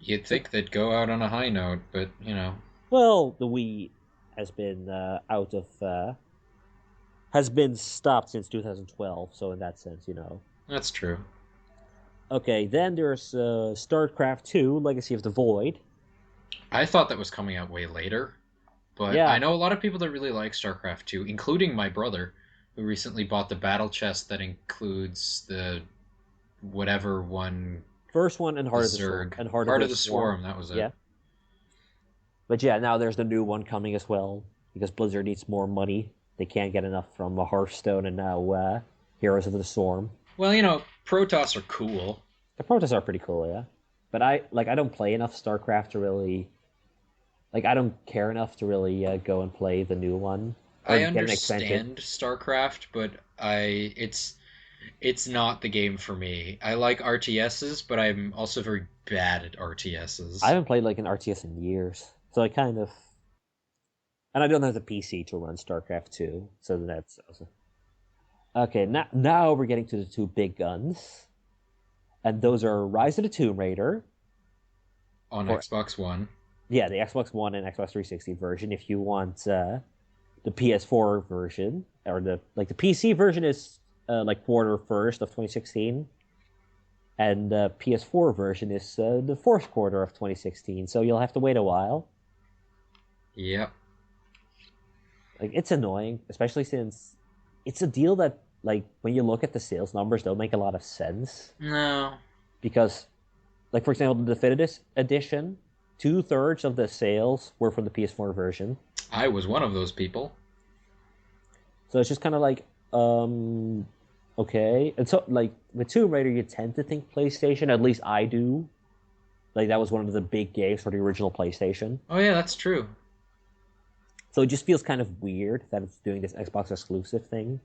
B: you'd
A: So,
B: think they'd go out on a high note, but
A: well, the Wii has been has been stopped since 2012. So in that sense, you know.
B: that's true.
A: Okay, then there's StarCraft 2: Legacy of the Void.
B: I thought that was coming out way later, but I
A: Yeah,
B: know a lot of people that really like StarCraft 2, including my brother, who recently bought the battle chest that includes the whatever one,
A: first one and
B: the
A: Heart of the Storm
B: Zerg.
A: and Heart of
B: Heart
A: the
B: of the
A: Swarm.
B: Swarm, that was it.
A: Yeah. But yeah, now there's the new one coming as well because Blizzard needs more money. They can't get enough from Hearthstone and now Heroes of the Storm.
B: Well, Protoss are cool.
A: The protests are pretty cool, yeah. But I don't play enough StarCraft to really I don't care enough to really go and play the new one or
B: I
A: get an expansion.
B: understand StarCraft, but it's not the game for me. I like RTSs, but I'm also very bad at
A: I
B: RTSs.
A: haven't played like an RTS in years, so I kind of and I don't have the PC to run StarCraft 2, so that's okay. Now we're getting to the two big guns, and those are Rise of the Tomb Raider
B: On
A: for
B: Xbox One.
A: yeah, the Xbox One and Xbox 360 version. If you want the PS4 version or the PC version is like quarter first of 2016, and the PS4 version is the fourth quarter of 2016. So you'll have to wait a while.
B: Yep.
A: Like it's annoying, especially since it's a deal that like when you look at the sales numbers, don't make a lot of sense
B: No,
A: because like for example, the definitive edition, 2/3 of the sales were from the PS4 version.
B: I was one of those people.
A: So it's just kind of like, um, okay. And so, like, with Tomb Raider, you tend to think PlayStation. At least I do. Like, that was one of the big games for the original PlayStation.
B: Oh yeah, that's true.
A: So it just feels kind of weird that it's doing this Xbox exclusive thing.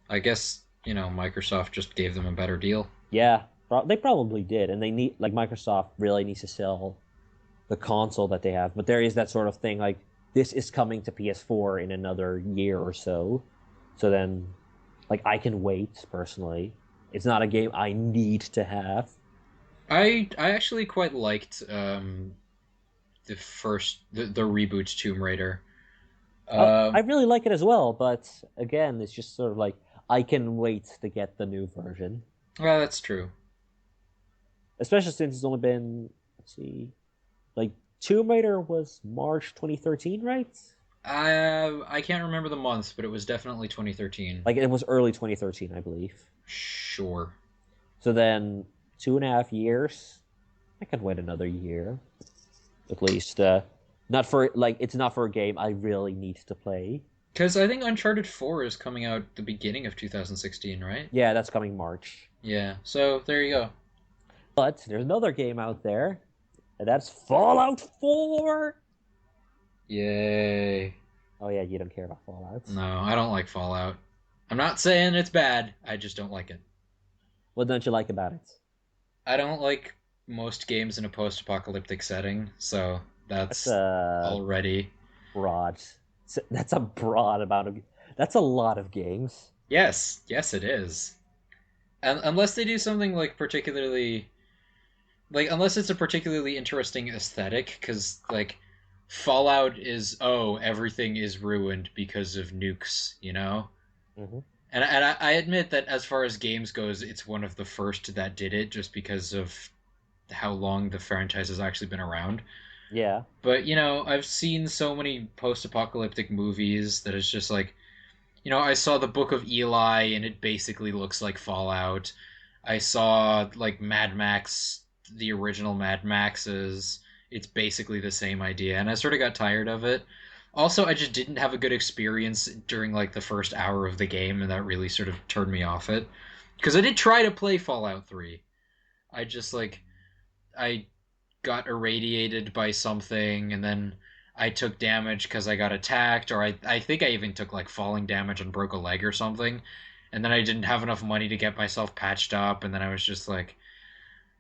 B: I guess, Microsoft just gave them a better deal.
A: Yeah, they probably did. And they need, like, Microsoft really needs to sell the console that they have. But there is that sort of thing, like, this is coming to PS4 in another year or so. So then like I can wait personally. It's not a game I need to have.
B: I actually quite liked the reboot Tomb Raider.
A: I
B: Um,
A: really like it as well, but again, it's just sort of like I can wait to get the new version,
B: well, that's true.
A: especially since it's only been let's see, like Tomb Raider was March 2013, right?
B: I can't remember the month, but it was definitely 2013.
A: Like it was early 2013, I believe.
B: Sure.
A: So then 2.5 years. I can wait another year at least. Not for like it's not for a game I really need to play.
B: Because I think Uncharted 4 is coming out the beginning of 2016, right?
A: Yeah, that's coming March.
B: Yeah. So there you go.
A: But there's another game out there, and that's Fallout 4.
B: Yay.
A: Oh yeah, you don't care about Fallout.
B: No, I don't like Fallout. I'm not saying it's bad. I just don't like it.
A: What don't you like about it?
B: I don't like most games in a post-apocalyptic setting, so
A: That's
B: that's
A: a
B: already.
A: broad. That's a broad amount of. That's a lot of games.
B: Yes, yes, it is. And unless they do something like particularly, like unless it's a particularly interesting aesthetic, because like Fallout is, oh, everything is ruined because of nukes, you know?
A: Hmm.
B: And I admit that as far as games goes, it's one of the first that did it just because of how long the franchise has actually been around.
A: Yeah.
B: But, I've seen so many post apocalyptic movies that it's just like, I saw the Book of Eli and it basically looks like Fallout. I saw like Mad Max, the original Mad Maxes. It's basically the same idea, and I sort of got tired of it. Also, I just didn't have a good experience during like the first hour of the game, and that really sort of turned me off it. Because I did try to play Fallout 3. I just like I got irradiated by something, and then I took damage because I got attacked, or I think I even took like falling damage and broke a leg or something. And then I didn't have enough money to get myself patched up, and then I was just like,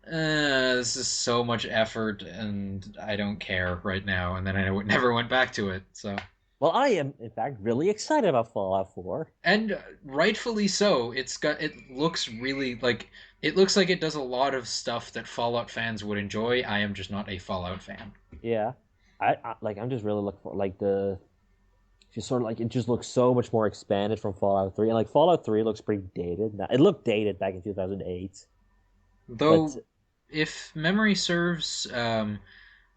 B: this is so much effort, and I don't care right now. And then I never went back to it. So,
A: Well, I am in fact really excited about Fallout 4.
B: and rightfully so. It looks really like it looks like it does a lot of stuff that Fallout fans would enjoy. I am just not a Fallout fan.
A: Yeah. I'm just really looking for like the just sort of like it just looks so much more expanded from Fallout 3. And like Fallout 3 looks pretty dated now. It looked dated back in 2008. But
B: Though, if memory serves,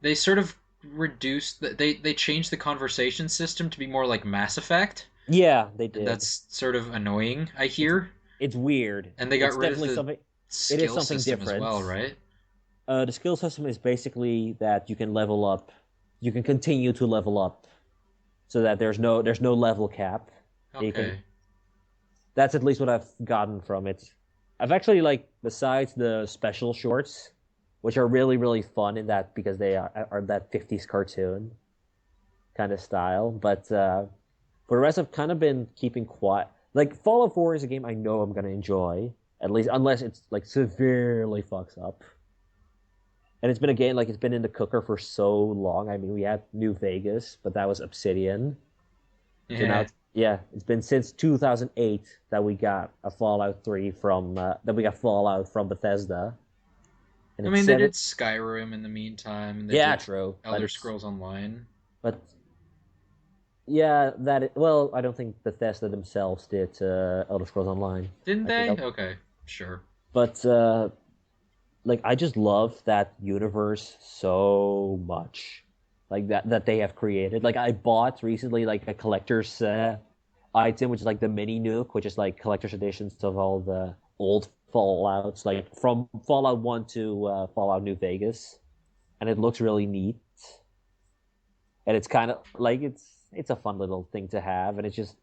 B: they sort of they changed the conversation system to be more like Mass Effect,
A: yeah, they
B: and
A: did.
B: that's sort of annoying, I
A: It's
B: hear.
A: it's weird.
B: And they got
A: It's
B: rid of
A: definitely
B: the
A: something it is
B: skill
A: something
B: system as
A: different.
B: well, right?
A: The skill system is basically that you can level up. You can continue to level up so that there's no level cap. You can
B: Okay.
A: That's at least what I've gotten from it. I've actually like besides the special shorts, which are really really fun in that because they are that 50s cartoon kind of style. But for the rest, I've kind of been keeping quiet. Like Fallout 4 is a game I know I'm gonna enjoy at least, unless it's like severely fucks up. And it's been a game like it's been in the cooker for so long. I mean, we had New Vegas, but that was Obsidian. So now
B: Yeah.
A: it's been since 2008 that we got a Fallout 3 from that we got Fallout from Bethesda, and
B: I
A: it's
B: mean, they
A: seven.
B: did Skyrim in the meantime, and they
A: Yeah,
B: did
A: true,
B: Elder Scrolls Online.
A: but yeah, well, I don't think Bethesda themselves did Elder Scrolls Online.
B: Didn't
A: I think,
B: they? Okay, sure.
A: but like I just love that universe so much, like that they have created. Like I bought recently like a collector's item, which is like the mini nuke, which is like collector's editions of all the old Fallouts, like from Fallout 1 to Fallout New Vegas, and it looks really neat. And it's kind of like it's a fun little thing to have, and it's just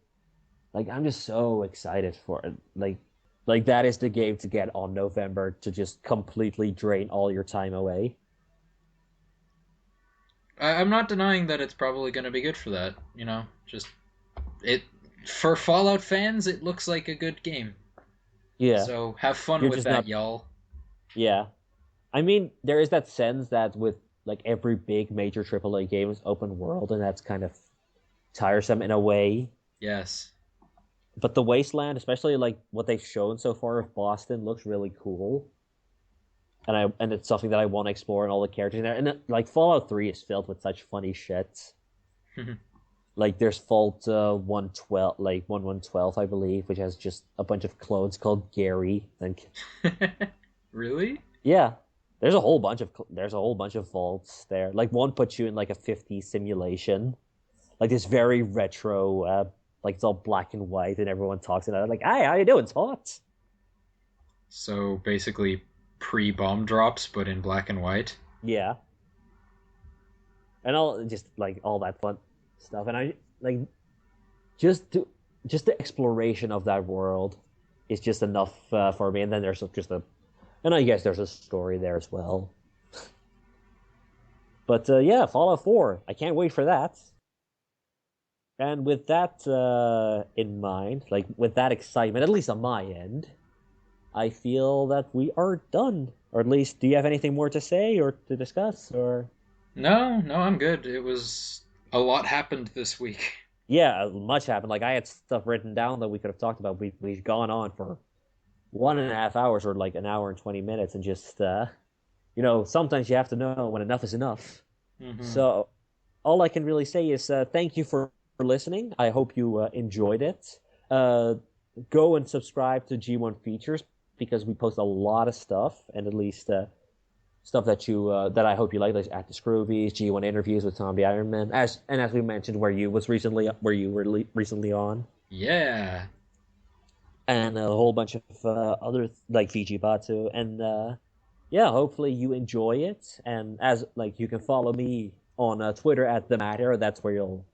A: like I'm just so excited for it. Like that is the game to get on November to just completely drain all your time away.
B: I'm not denying that it's probably going to be good for that. Just it for Fallout fans, it looks like a good game.
A: Yeah,
B: So have fun
A: you're
B: with
A: just
B: that,
A: not.
B: y'all.
A: Yeah, I mean there is that sense that with like every big major AAA game is open world, and that's kind of tiresome in a way.
B: Yes.
A: But the Wasteland, especially like what they've shown so far of Boston, looks really cool. And it's something that I want to explore and all the characters in there. And like Fallout 3 is filled with such funny shit. Like there's Fault 112, like 1112, I believe, which has just a bunch of clones called Gary. And
B: Really?
A: yeah, there's a whole bunch of vaults there. Like one puts you in like a 50s simulation, like this very retro, like it's all black and white, and everyone talks about it like, "Hi, how you doing? It's hot."
B: So basically pre-bomb drops, but in black and white.
A: Yeah, and all just like all that fun stuff. And I like just to just the exploration of that world is just enough for me. And then there's just a, and I guess there's a story there as well. But yeah, Fallout 4, I can't wait for that. And with that in mind, like with that excitement, at least on my end, I feel that we are done. Or at least, do you have anything more to say or to discuss? Or
B: No, no, I'm good. It was a lot happened this week.
A: yeah, much happened. Like I had stuff written down that we could have talked about. We've gone on for 1.5 hours or like an hour and 20 minutes, and just sometimes you have to know when enough is enough.
B: Hmm.
A: So all I can really say is thank you for listening. I hope you enjoyed it. Uh, Go and subscribe to G1 Features because we post a lot of stuff, and at least stuff that I hope you like Active Scroobies, G1 interviews with Tom the Iron Man, as we mentioned, where you were recently on,
B: Yeah.
A: and a whole bunch of other like Fiji Batu, and yeah, hopefully you enjoy it. And as like you can follow me on Twitter at the Madhero. That's where you'll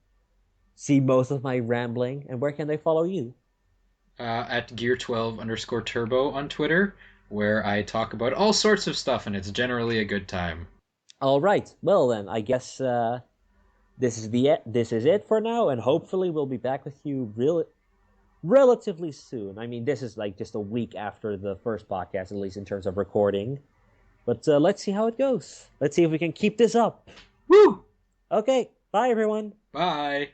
A: see most of my rambling. And where can they follow you?
B: At Gear 12 underscore Turbo on Twitter, where I talk about all sorts of stuff, and it's generally a good time.
A: All right. Well then, I guess this is it for now, and hopefully we'll be back with you relatively soon. I mean, this is like just a week after the first podcast, at least in terms of recording. But let's see how it goes. Let's see if we can keep this up.
B: Woo!
A: Okay. Bye, everyone.
B: Bye.